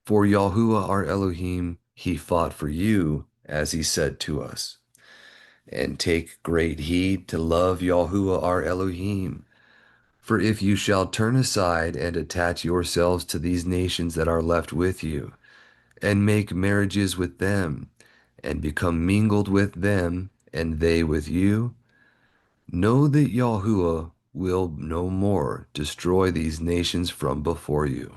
for Yahuwah our Elohim, he fought for you, as he said to us. And take great heed to love Yahuwah our Elohim. For if you shall turn aside and attach yourselves to these nations that are left with you, and make marriages with them, and become mingled with them, and they with you, know that Yahuwah will no more destroy these nations from before you,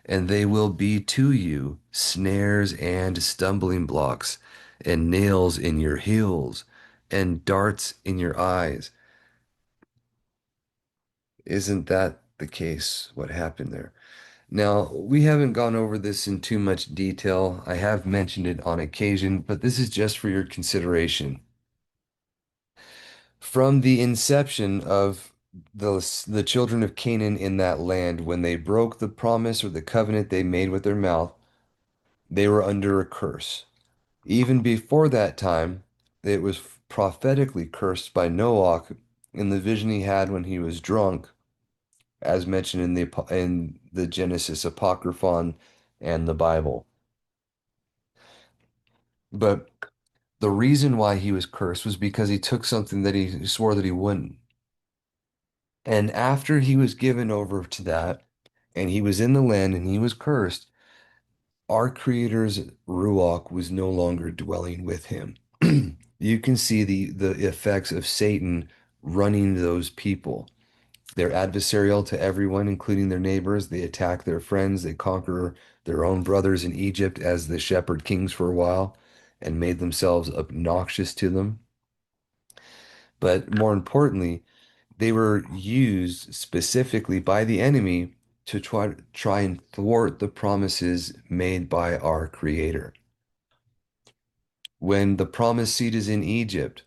and they will be to you snares and stumbling blocks, and nails in your heels, and darts in your eyes. Isn't that the case? What happened there? Now, we haven't gone over this in too much detail. I have mentioned it on occasion, but this is just for your consideration. From the inception of the children of Canaan in that land, when they broke the promise or the covenant they made with their mouth, they were under a curse. Even before that time, it was prophetically cursed by Noah in the vision he had when he was drunk, as mentioned in the Genesis Apocryphon and the Bible. But the reason why he was cursed was because he took something that he swore that he wouldn't. And after he was given over to that, and he was in the land and he was cursed, our Creator's Ruach was no longer dwelling with him. You can see the effects of Satan running those people. They're adversarial to everyone, including their neighbors. They attack their friends. They conquer their own brothers in Egypt as the shepherd kings for a while and made themselves obnoxious to them. But more importantly, they were used specifically by the enemy to try and thwart the promises made by our Creator. When the promised seed is in Egypt,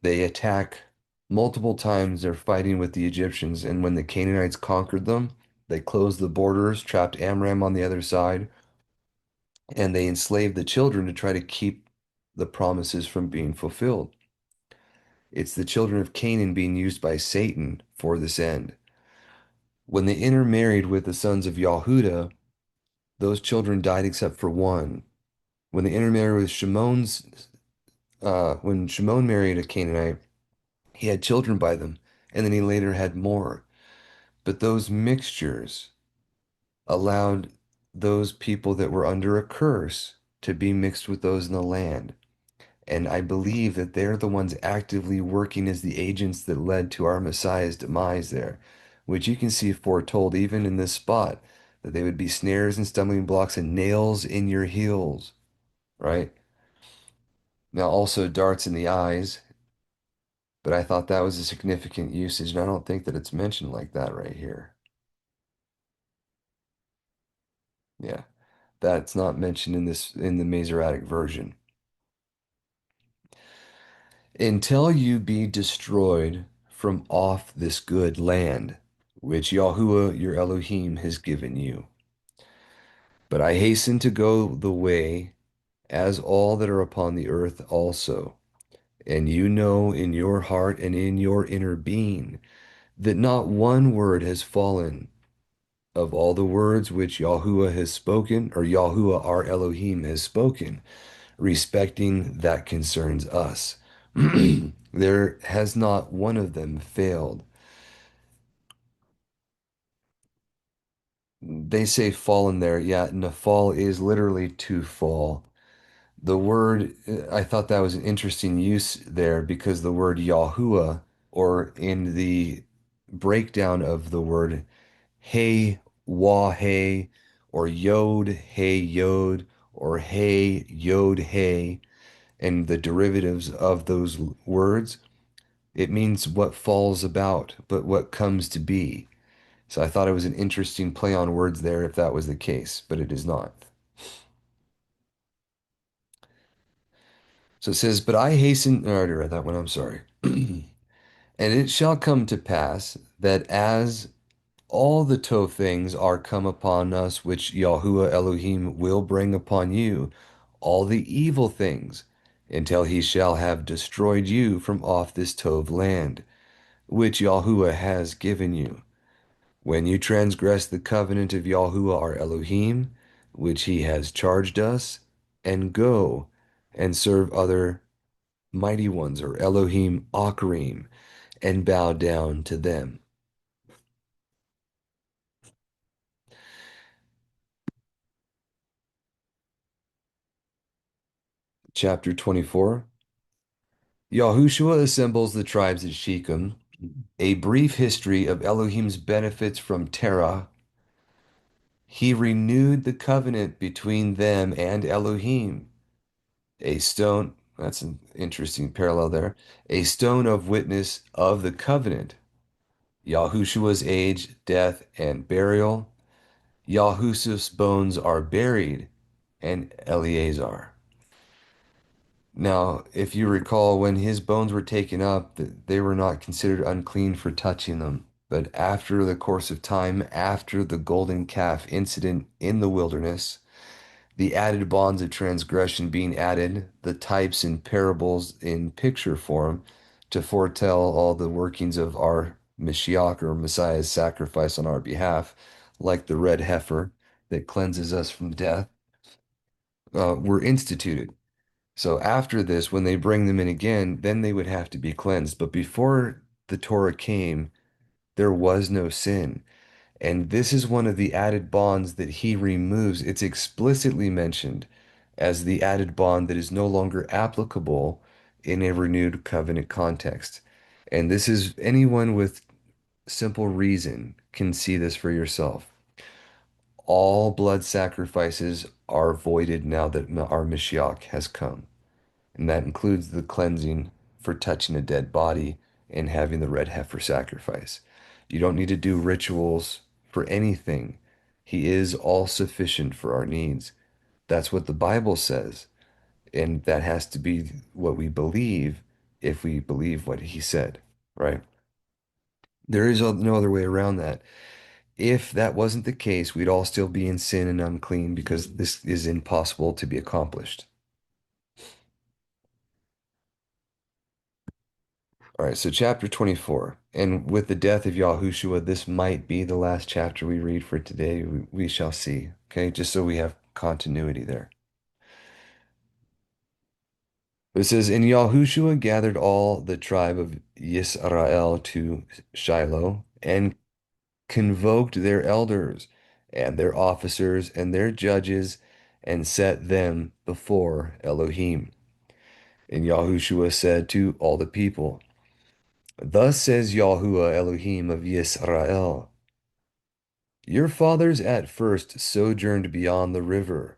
they attack multiple times. They're fighting with the Egyptians, and when the Canaanites conquered them, they closed the borders, trapped Amram on the other side, and they enslaved the children to try to keep the promises from being fulfilled. It's the children of Canaan being used by Satan for this end. When they intermarried with the sons of Yahudah, those children died except for one. When they intermarried with when Shimon married a Canaanite, he had children by them, and then he later had more. But those mixtures allowed those people that were under a curse to be mixed with those in the land. And I believe that they're the ones actively working as the agents that led to our Messiah's demise there, which you can see foretold even in this spot, that they would be snares and stumbling blocks and nails in your heels, right? Now, also darts in the eyes, but I thought that was a significant usage, and I don't think that it's mentioned like that right here. Yeah, that's not mentioned in the Masoretic version. Until you be destroyed from off this good land, which Yahuwah your Elohim has given you. But I hasten to go the way as all that are upon the earth also. And you know in your heart and in your inner being that not one word has fallen of all the words which Yahuwah has spoken, or Yahuwah our Elohim has spoken, respecting that concerns us. There has not one of them failed. They say fallen there. Yeah, nafal is literally to fall. The word, I thought that was an interesting use there because the word Yahuwah, or in the breakdown of the word hey, wah, hey, or yod, hey, yod, or hey, yod, hey, and the derivatives of those words, it means what falls about, but what comes to be. So I thought it was an interesting play on words there if that was the case, but it is not. So it says, but I hasten, I already read that one, I'm sorry. And it shall come to pass that as all the tow things are come upon us, which Yahuwah Elohim will bring upon you, all the evil things, until he shall have destroyed you from off this Tov land, which Yahuwah has given you. When you transgress the covenant of Yahuwah our Elohim, which he has charged us, and go and serve other mighty ones, or Elohim Akrim, and bow down to them. Chapter 24. Yahushua assembles the tribes at Shechem. A brief history of Elohim's benefits from Terah. He renewed the covenant between them and Elohim. A stone, that's an interesting parallel there. A stone of witness of the covenant. Yahushua's age, death, and burial. Yahusuf's bones are buried, and Eleazar. Now, if you recall, when his bones were taken up, they were not considered unclean for touching them. But after the course of time, after the golden calf incident in the wilderness, the added bonds of transgression being added, the types and parables in picture form to foretell all the workings of our Mashiach or Messiah's sacrifice on our behalf, like the red heifer that cleanses us from death, were instituted. So after this, when they bring them in again, then they would have to be cleansed. But before the Torah came, there was no sin. And this is one of the added bonds that he removes. It's explicitly mentioned as the added bond that is no longer applicable in a renewed covenant context. And this is anyone with simple reason can see this for yourself. All blood sacrifices are voided now that our Mashiach has come. And that includes the cleansing for touching a dead body and having the red heifer sacrifice. You don't need to do rituals for anything. He is all sufficient for our needs. That's what the Bible says. And that has to be what we believe if we believe what he said, right? There is no other way around that. If that wasn't the case, we'd all still be in sin and unclean because this is impossible to be accomplished. All right, so chapter 24. And with the death of Yahushua, this might be the last chapter we read for today. We shall see. Okay, just so we have continuity there. It says, And Yahushua gathered all the tribe of Yisrael to Shiloh and convoked their elders and their officers and their judges and set them before Elohim. And Yahushua said to all the people, Thus says Yahuwah Elohim of Yisrael, Your fathers at first sojourned beyond the river,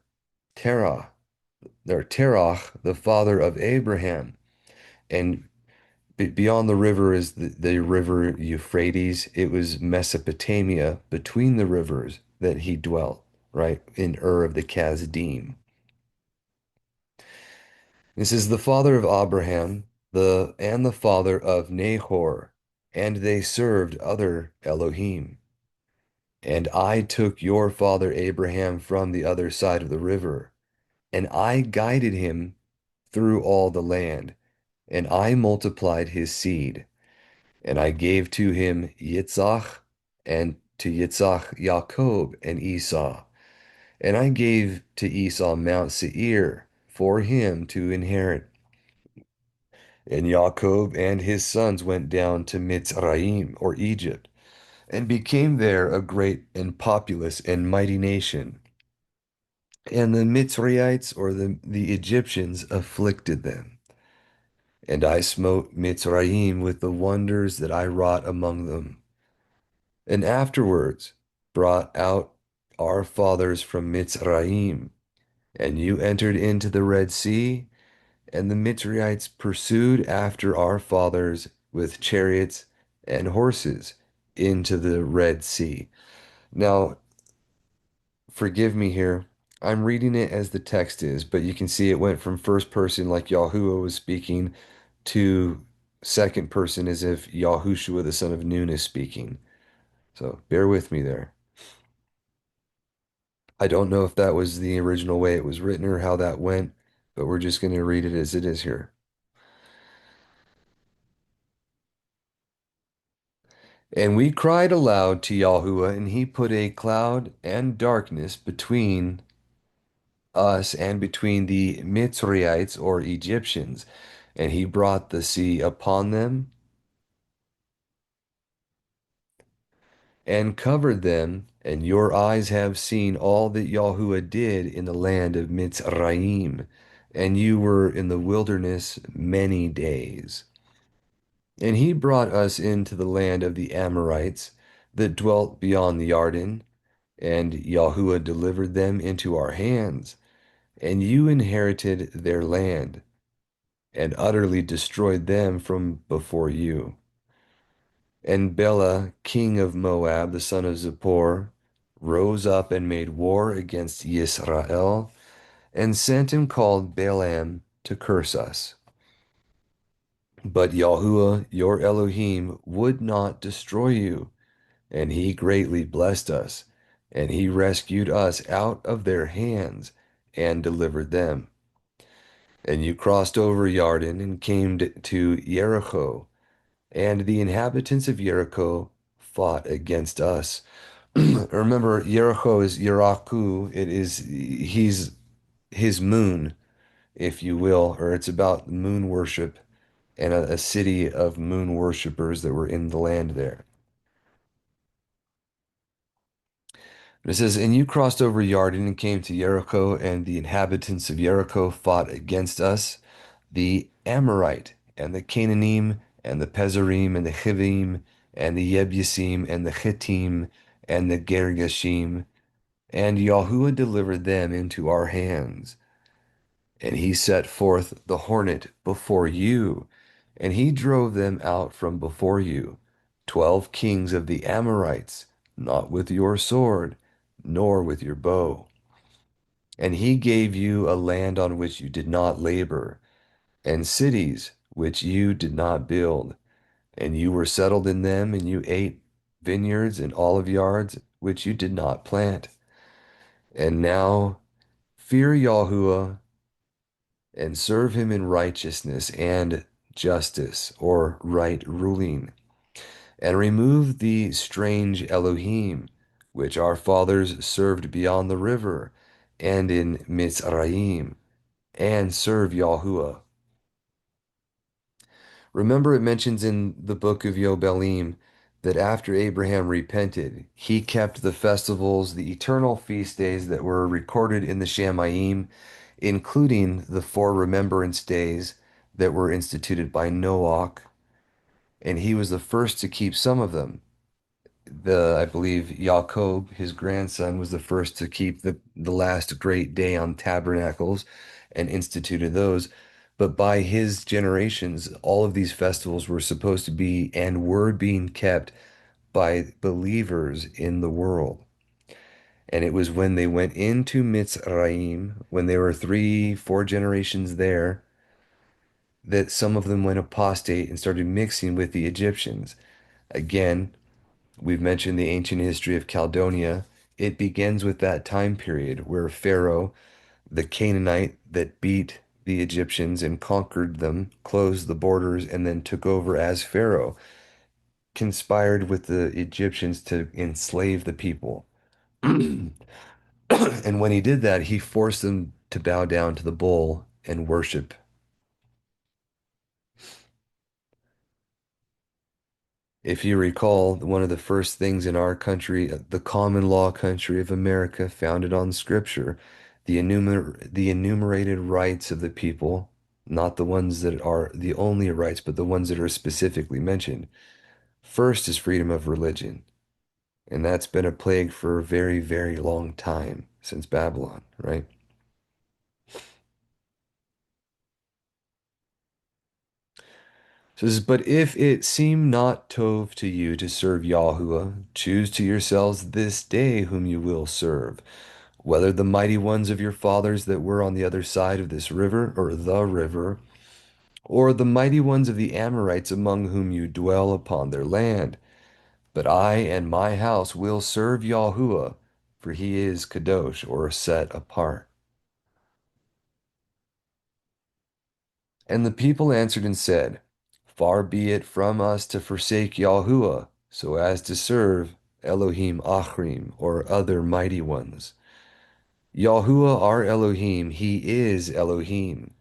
Terah, Terach, the father of Abraham, and beyond the river is the river Euphrates. It was Mesopotamia between the rivers that he dwelt, right, in Ur of the Kasdim. This is the father of Abraham, the father of Nahor, and they served other Elohim. And I took your father Abraham from the other side of the river, and I guided him through all the land, and I multiplied his seed. And I gave to him Yitzhak, and to Yitzhak Jacob and Esau. And I gave to Esau Mount Seir for him to inherit. And Jacob and his sons went down to Mitzrayim, or Egypt, and became there a great and populous and mighty nation. And the Mitzrayites, or the Egyptians, afflicted them. And I smote Mitzrayim with the wonders that I wrought among them. And afterwards brought out our fathers from Mitzrayim. And you entered into the Red Sea, and the Mitzrayites pursued after our fathers with chariots and horses into the Red Sea. Now, forgive me here. I'm reading it as the text is, but you can see it went from first person like Yahuwah was speaking to second person as if Yahushua, the son of Nun, is speaking. So bear with me there. I don't know if that was the original way it was written or how that went, but we're just going to read it as it is here. And we cried aloud to Yahuwah, and he put a cloud and darkness between us and between the Mitzrayites or Egyptians, and he brought the sea upon them and covered them, and your eyes have seen all that Yahuwah did in the land of Mitzrayim, and you were in the wilderness many days. And he brought us into the land of the Amorites that dwelt beyond the Jordan, and Yahuwah delivered them into our hands, and you inherited their land, and utterly destroyed them from before you. And Bela, king of Moab, the son of Zippor, rose up and made war against Yisrael, and sent and called Balaam to curse us. But Yahuwah, your Elohim, would not destroy you, and he greatly blessed us, and he rescued us out of their hands and delivered them. And you crossed over Jordan and came to Jericho, and the inhabitants of Jericho fought against us. Remember, Jericho is Yeraku. He's his moon, if you will, or it's about moon worship and a city of moon worshippers that were in the land there. And it says, And you crossed over Jordan and came to Jericho, and the inhabitants of Jericho fought against us, the Amorite, and the Canaanim, and the Pezarim, and the Hivim, and the Yebusim, and the Chittim, and the Girgashim, and Yahuwah delivered them into our hands. And he set forth the hornet before you, and he drove them out from before you, 12 kings of the Amorites, not with your sword, nor with your bow. And he gave you a land on which you did not labor, and cities which you did not build. And you were settled in them, and you ate vineyards and olive yards which you did not plant. And now fear Yahuwah and serve him in righteousness and justice, or right ruling, and remove the strange Elohim, which our fathers served beyond the river and in Mitzrayim, and serve Yahuwah. Remember, it mentions in the book of Yobelim that after Abraham repented, he kept the festivals, the eternal feast days that were recorded in the Shamayim, including the 4 remembrance days that were instituted by Noach, and he was the first to keep some of them. I believe Jacob, his grandson, was the first to keep the last great day on tabernacles and instituted those. But by his generations, all of these festivals were supposed to be and were being kept by believers in the world. And it was when they went into Mitzrayim, when they were 3, 4 generations there, that some of them went apostate and started mixing with the Egyptians. Again, we've mentioned the ancient history of Caldonia. It begins with that time period where Pharaoh, the Canaanite that beat the Egyptians and conquered them, closed the borders, and then took over as Pharaoh, conspired with the Egyptians to enslave the people. And when he did that, he forced them to bow down to the bull and worship. If you recall, one of the first things in our country, the common law country of America, founded on scripture, the enumerated rights of the people, not the ones that are the only rights, but the ones that are specifically mentioned. First is freedom of religion, and that's been a plague for a very, very long time since Babylon, right? Says, but if it seem not tov to you to serve Yahuwah, choose to yourselves this day whom you will serve, whether the mighty ones of your fathers that were on the other side of this river, or the river, or the mighty ones of the Amorites among whom you dwell upon their land. But I and my house will serve Yahuwah, for he is kadosh, or set apart. And the people answered and said, far be it from us to forsake Yahuwah, so as to serve Elohim Achrim, or other mighty ones. Yahuwah our Elohim, he is Elohim.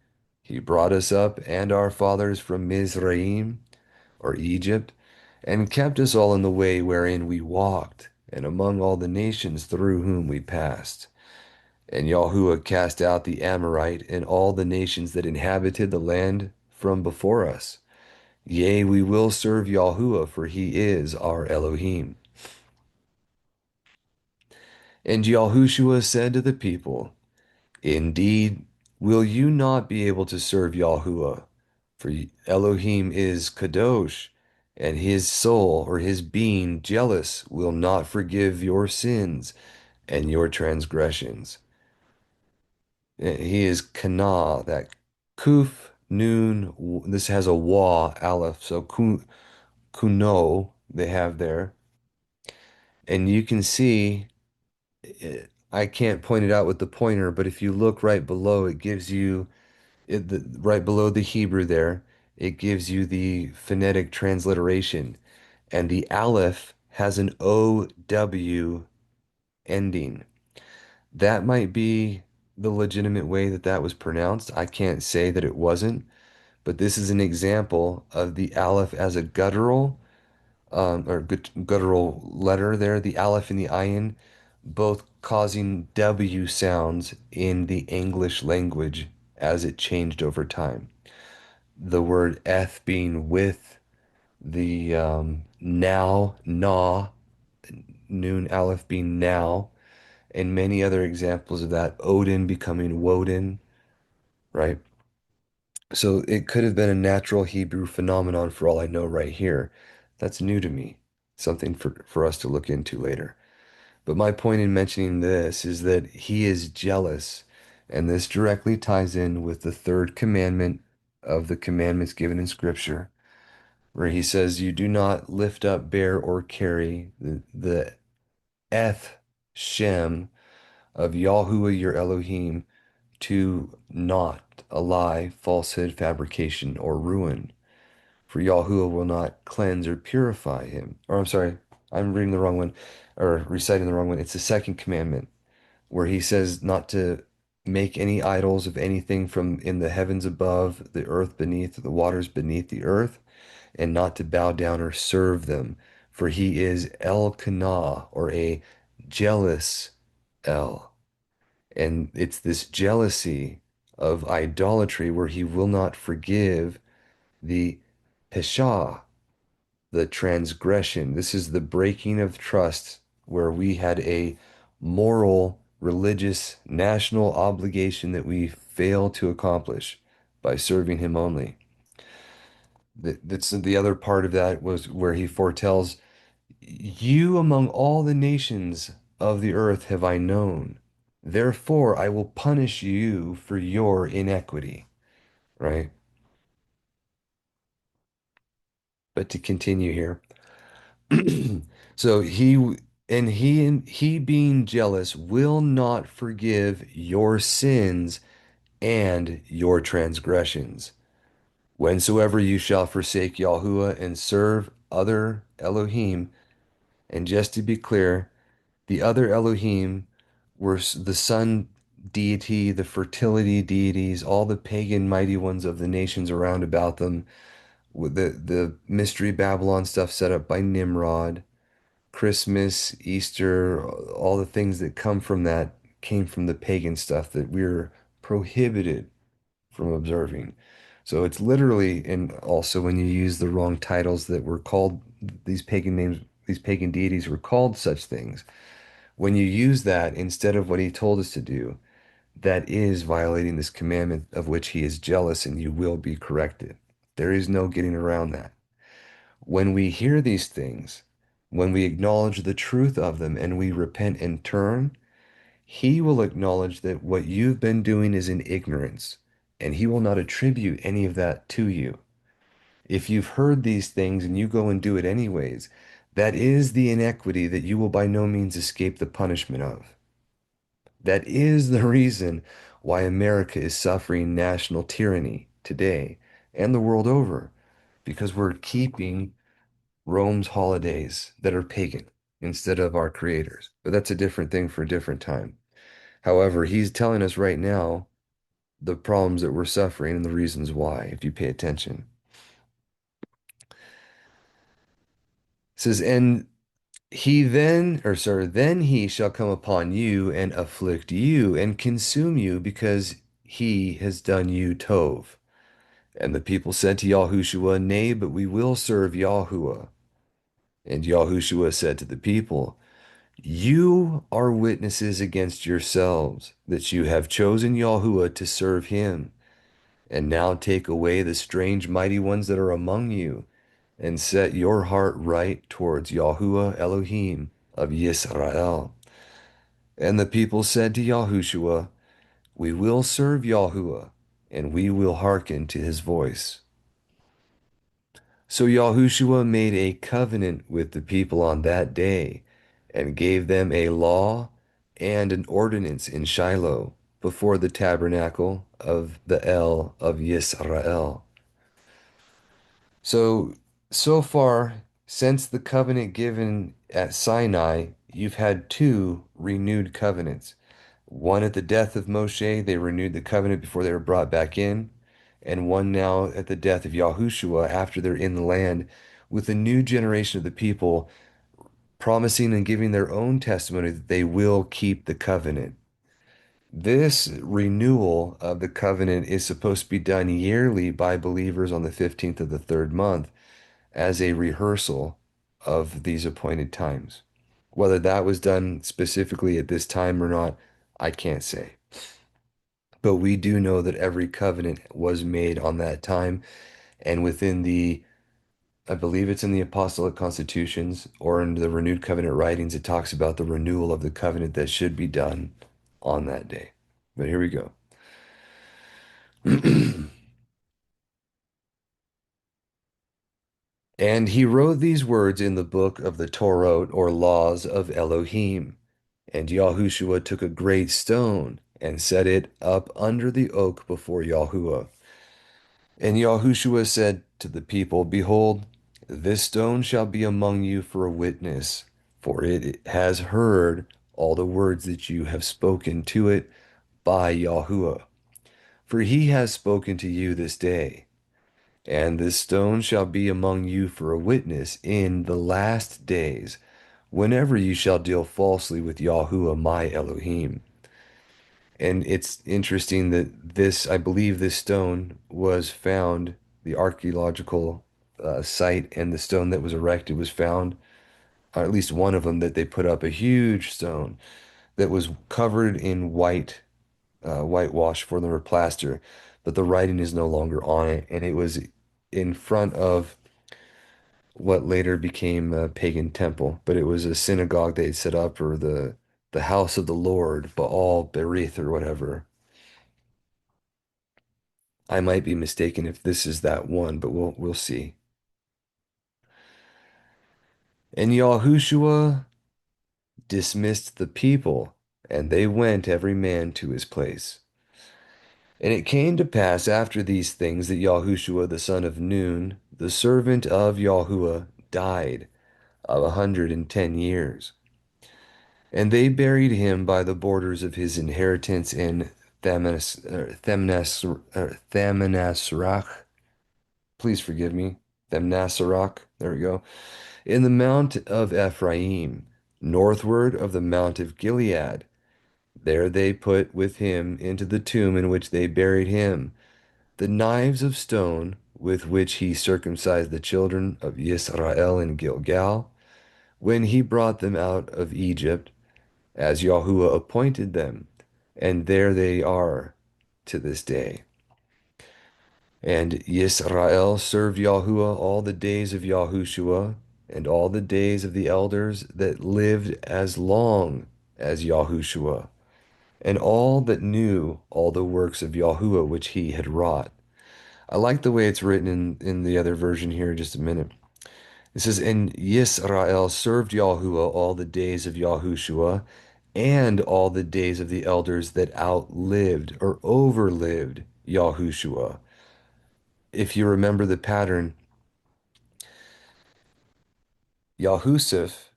He brought us up and our fathers from Mizraim, or Egypt, and kept us all in the way wherein we walked, and among all the nations through whom we passed. And Yahuwah cast out the Amorite and all the nations that inhabited the land from before us. Yea, we will serve Yahuwah, for he is our Elohim. And Yahushua said to the people, indeed, will you not be able to serve Yahuwah? For Elohim is Kadosh, and his soul, or his being, jealous, will not forgive your sins and your transgressions. He is Kana, that Kuf, Nun, this has a Wa, Aleph, so Kuno, they have there. And you can see, I can't point it out with the pointer, but if you look right below, it gives you right below the Hebrew there, it gives you the phonetic transliteration. And the Aleph has an OW ending. That might be the legitimate way that that was pronounced. I can't say that it wasn't, but this is an example of the Aleph as a guttural, guttural letter there, the Aleph and the Ayin, both causing W sounds in the English language as it changed over time. The word eth being with, the now, na, noon, aleph being now, and many other examples of that. Odin becoming Woden, right? So it could have been a natural Hebrew phenomenon for all I know right here. That's new to me, something for us to look into later. But my point in mentioning this is that he is jealous, and this directly ties in with the third commandment of the commandments given in Scripture, where he says, "You do not lift up, bear, or carry the eth Shem of Yahuwah your Elohim to naught, a lie, falsehood, fabrication, or ruin. For Yahuwah will not cleanse or purify him." Or I'm sorry, I'm reading the wrong one or reciting the wrong one. It's the second commandment where he says not to make any idols of anything from in the heavens above, the earth beneath, the waters beneath the earth, and not to bow down or serve them. For he is El Kanah, or a jealous El. And it's this jealousy of idolatry where he will not forgive the Pesha, the transgression. This is the breaking of trust where we had a moral, religious, national obligation that we failed to accomplish by serving him only. That's the other part of that was where he foretells, "You among all the nations of the earth have I known. Therefore I will punish you for your iniquity." Right? But to continue here. So he being jealous will not forgive your sins and your transgressions. Whensoever you shall forsake Yahuwah and serve other Elohim, and just to be clear, the other Elohim were the sun deity, the fertility deities, all the pagan mighty ones of the nations around about them, with the mystery Babylon stuff set up by Nimrod. Christmas, Easter, all the things that come from that came from the pagan stuff that we're prohibited from observing. So it's literally, and also when you use the wrong titles that were called these pagan names, these pagan deities were called such things. When you use that instead of what he told us to do, that is violating this commandment of which he is jealous, and you will be corrected. There is no getting around that. When we hear these things, when we acknowledge the truth of them and we repent and turn, he will acknowledge that what you've been doing is in ignorance, and he will not attribute any of that to you. If you've heard these things and you go and do it anyways, that is the inequity that you will by no means escape the punishment of. That is the reason why America is suffering national tyranny today and the world over, because we're keeping Rome's holidays that are pagan instead of our creators. But that's a different thing for a different time. However, he's telling us right now the problems that we're suffering and the reasons why, if you pay attention. It says, "And he then, or sorry, then he shall come upon you and afflict you and consume you because he has done you tov." And the people said to Yahushua, "Nay, but we will serve Yahuwah." And Yahushua said to the people, "You are witnesses against yourselves that you have chosen Yahuwah to serve him. And now take away the strange mighty ones that are among you, and set your heart right towards Yahuwah Elohim of Yisrael." And the people said to Yahushua, "We will serve Yahuwah, and we will hearken to his voice." So Yahushua made a covenant with the people on that day, and gave them a law and an ordinance in Shiloh, before the tabernacle of the El of Yisrael. So far, since the covenant given at Sinai, you've had two renewed covenants. One at the death of Moshe, they renewed the covenant before they were brought back in, and one now at the death of Yahushua after they're in the land, with a new generation of the people promising and giving their own testimony that they will keep the covenant. This renewal of the covenant is supposed to be done yearly by believers on the 15th of the third month, as a rehearsal of these appointed times. Whether that was done specifically at this time or not, I can't say. But we do know that every covenant was made on that time, and within I believe it's in the Apostolic Constitutions or in the renewed covenant writings, it talks about the renewal of the covenant that should be done on that day. But here we go. And he wrote these words in the book of the Torah or laws of Elohim. And Yahushua took a great stone and set it up under the oak before Yahuwah. And Yahushua said to the people, Behold, this stone shall be among you for a witness, for it has heard all the words that you have spoken to it by Yahuwah. For he has spoken to you this day. And this stone shall be among you for a witness in the last days, whenever you shall deal falsely with Yahuwah my Elohim. And it's interesting that I believe this stone was found, the archaeological site and the stone that was erected was found, or at least one of them, that they put up a huge stone that was covered in whitewash for them or plaster, but the writing is no longer on it. And it was in front of what later became a pagan temple, but it was a synagogue they had set up, or the house of the Lord, Baal Berith or whatever. I might be mistaken if this is that one, but we'll see. And Yahushua dismissed the people, and they went every man to his place. And it came to pass after these things that Yahushua the son of Nun, the servant of Yahuwah, died of 110 years. And they buried him by the borders of his inheritance in Thamnasrach. Please forgive me. Thamnasarach. There we go. In the mount of Ephraim, northward of the mount of Gilead. There they put with him into the tomb in which they buried him the knives of stone with which he circumcised the children of Israel in Gilgal, when he brought them out of Egypt, as Yahuwah appointed them, and there they are to this day. And Yisrael served Yahuwah all the days of Yahushua, and all the days of the elders that lived as long as Yahushua, and all that knew all the works of Yahuwah which he had wrought. I like the way it's written in the other version here, just a minute. It says, And Yisrael served Yahuwah all the days of Yahushua, and all the days of the elders that outlived or overlived Yahushua. If you remember the pattern, Yahusuf,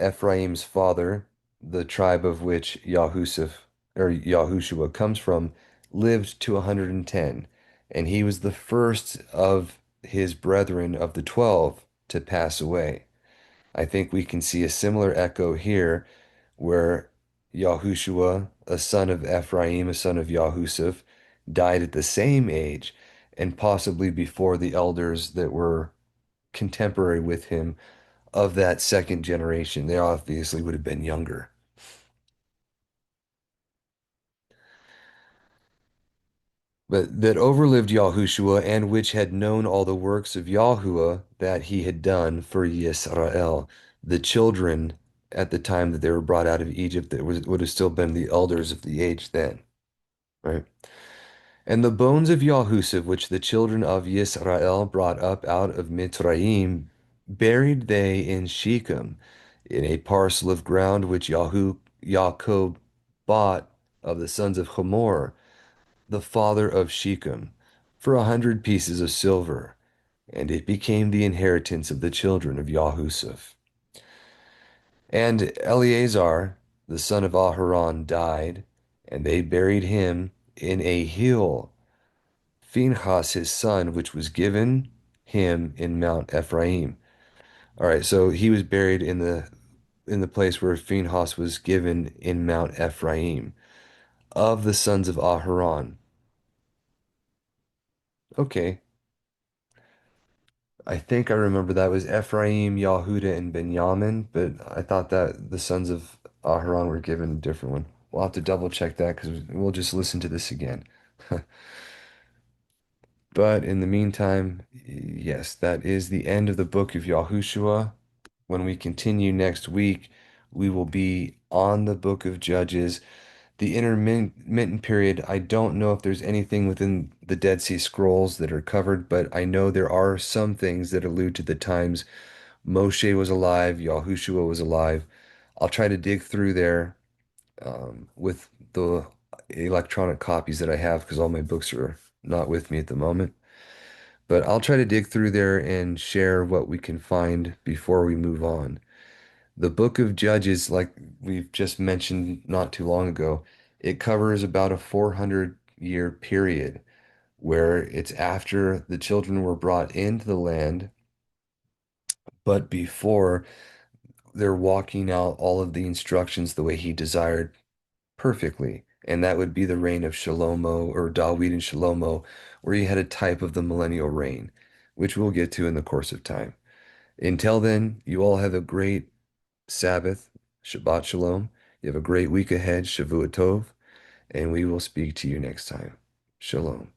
Ephraim's father, the tribe of which Yahusuf or Yahushua comes from, lived to 110, and he was the first of his brethren of the 12 to pass away. I think we can see a similar echo here where Yahushua, a son of Ephraim, a son of Yahusuf, died at the same age and possibly before the elders that were contemporary with him of that second generation. They obviously would have been younger. But that overlived Yahushua, and which had known all the works of Yahuwah that he had done for Yisrael, the children at the time that they were brought out of Egypt, that would have still been the elders of the age then, right? And the bones of Yahusuf, which the children of Yisrael brought up out of Mitzrayim, buried they in Shechem, in a parcel of ground which Yaakov bought of the sons of Hamor, the father of Shechem, for 100 pieces of silver, and it became the inheritance of the children of Yahusuf. And Eleazar, the son of Aharon, died, and they buried him in a hill, Phinehas his son, which was given him in Mount Ephraim. All right, so he was buried in the place where Phinehas was given in Mount Ephraim of the sons of Aharon. Okay. I think I remember that was Ephraim, Yahuda, and Benjamin, but I thought that the sons of Aharon were given a different one. We'll have to double check that because we'll just listen to this again. But in the meantime, yes, that is the end of the book of Yahushua. When we continue next week, we will be on the book of Judges. The intermittent period, I don't know if there's anything within the Dead Sea Scrolls that are covered, but I know there are some things that allude to the times Moshe was alive, Yahushua was alive. I'll try to dig through there with the electronic copies that I have because all my books are not with me at the moment. But I'll try to dig through there and share what we can find before we move on. The book of Judges, like we've just mentioned not too long ago, it covers about a 400-year period where it's after the children were brought into the land, but before they're walking out all of the instructions the way he desired perfectly. And that would be the reign of Shalomo or Dawid and Shalomo, where he had a type of the millennial reign, which we'll get to in the course of time. Until then, you all have a great Sabbath, Shabbat Shalom. You have a great week ahead, Shavua Tov, and we will speak to you next time. Shalom.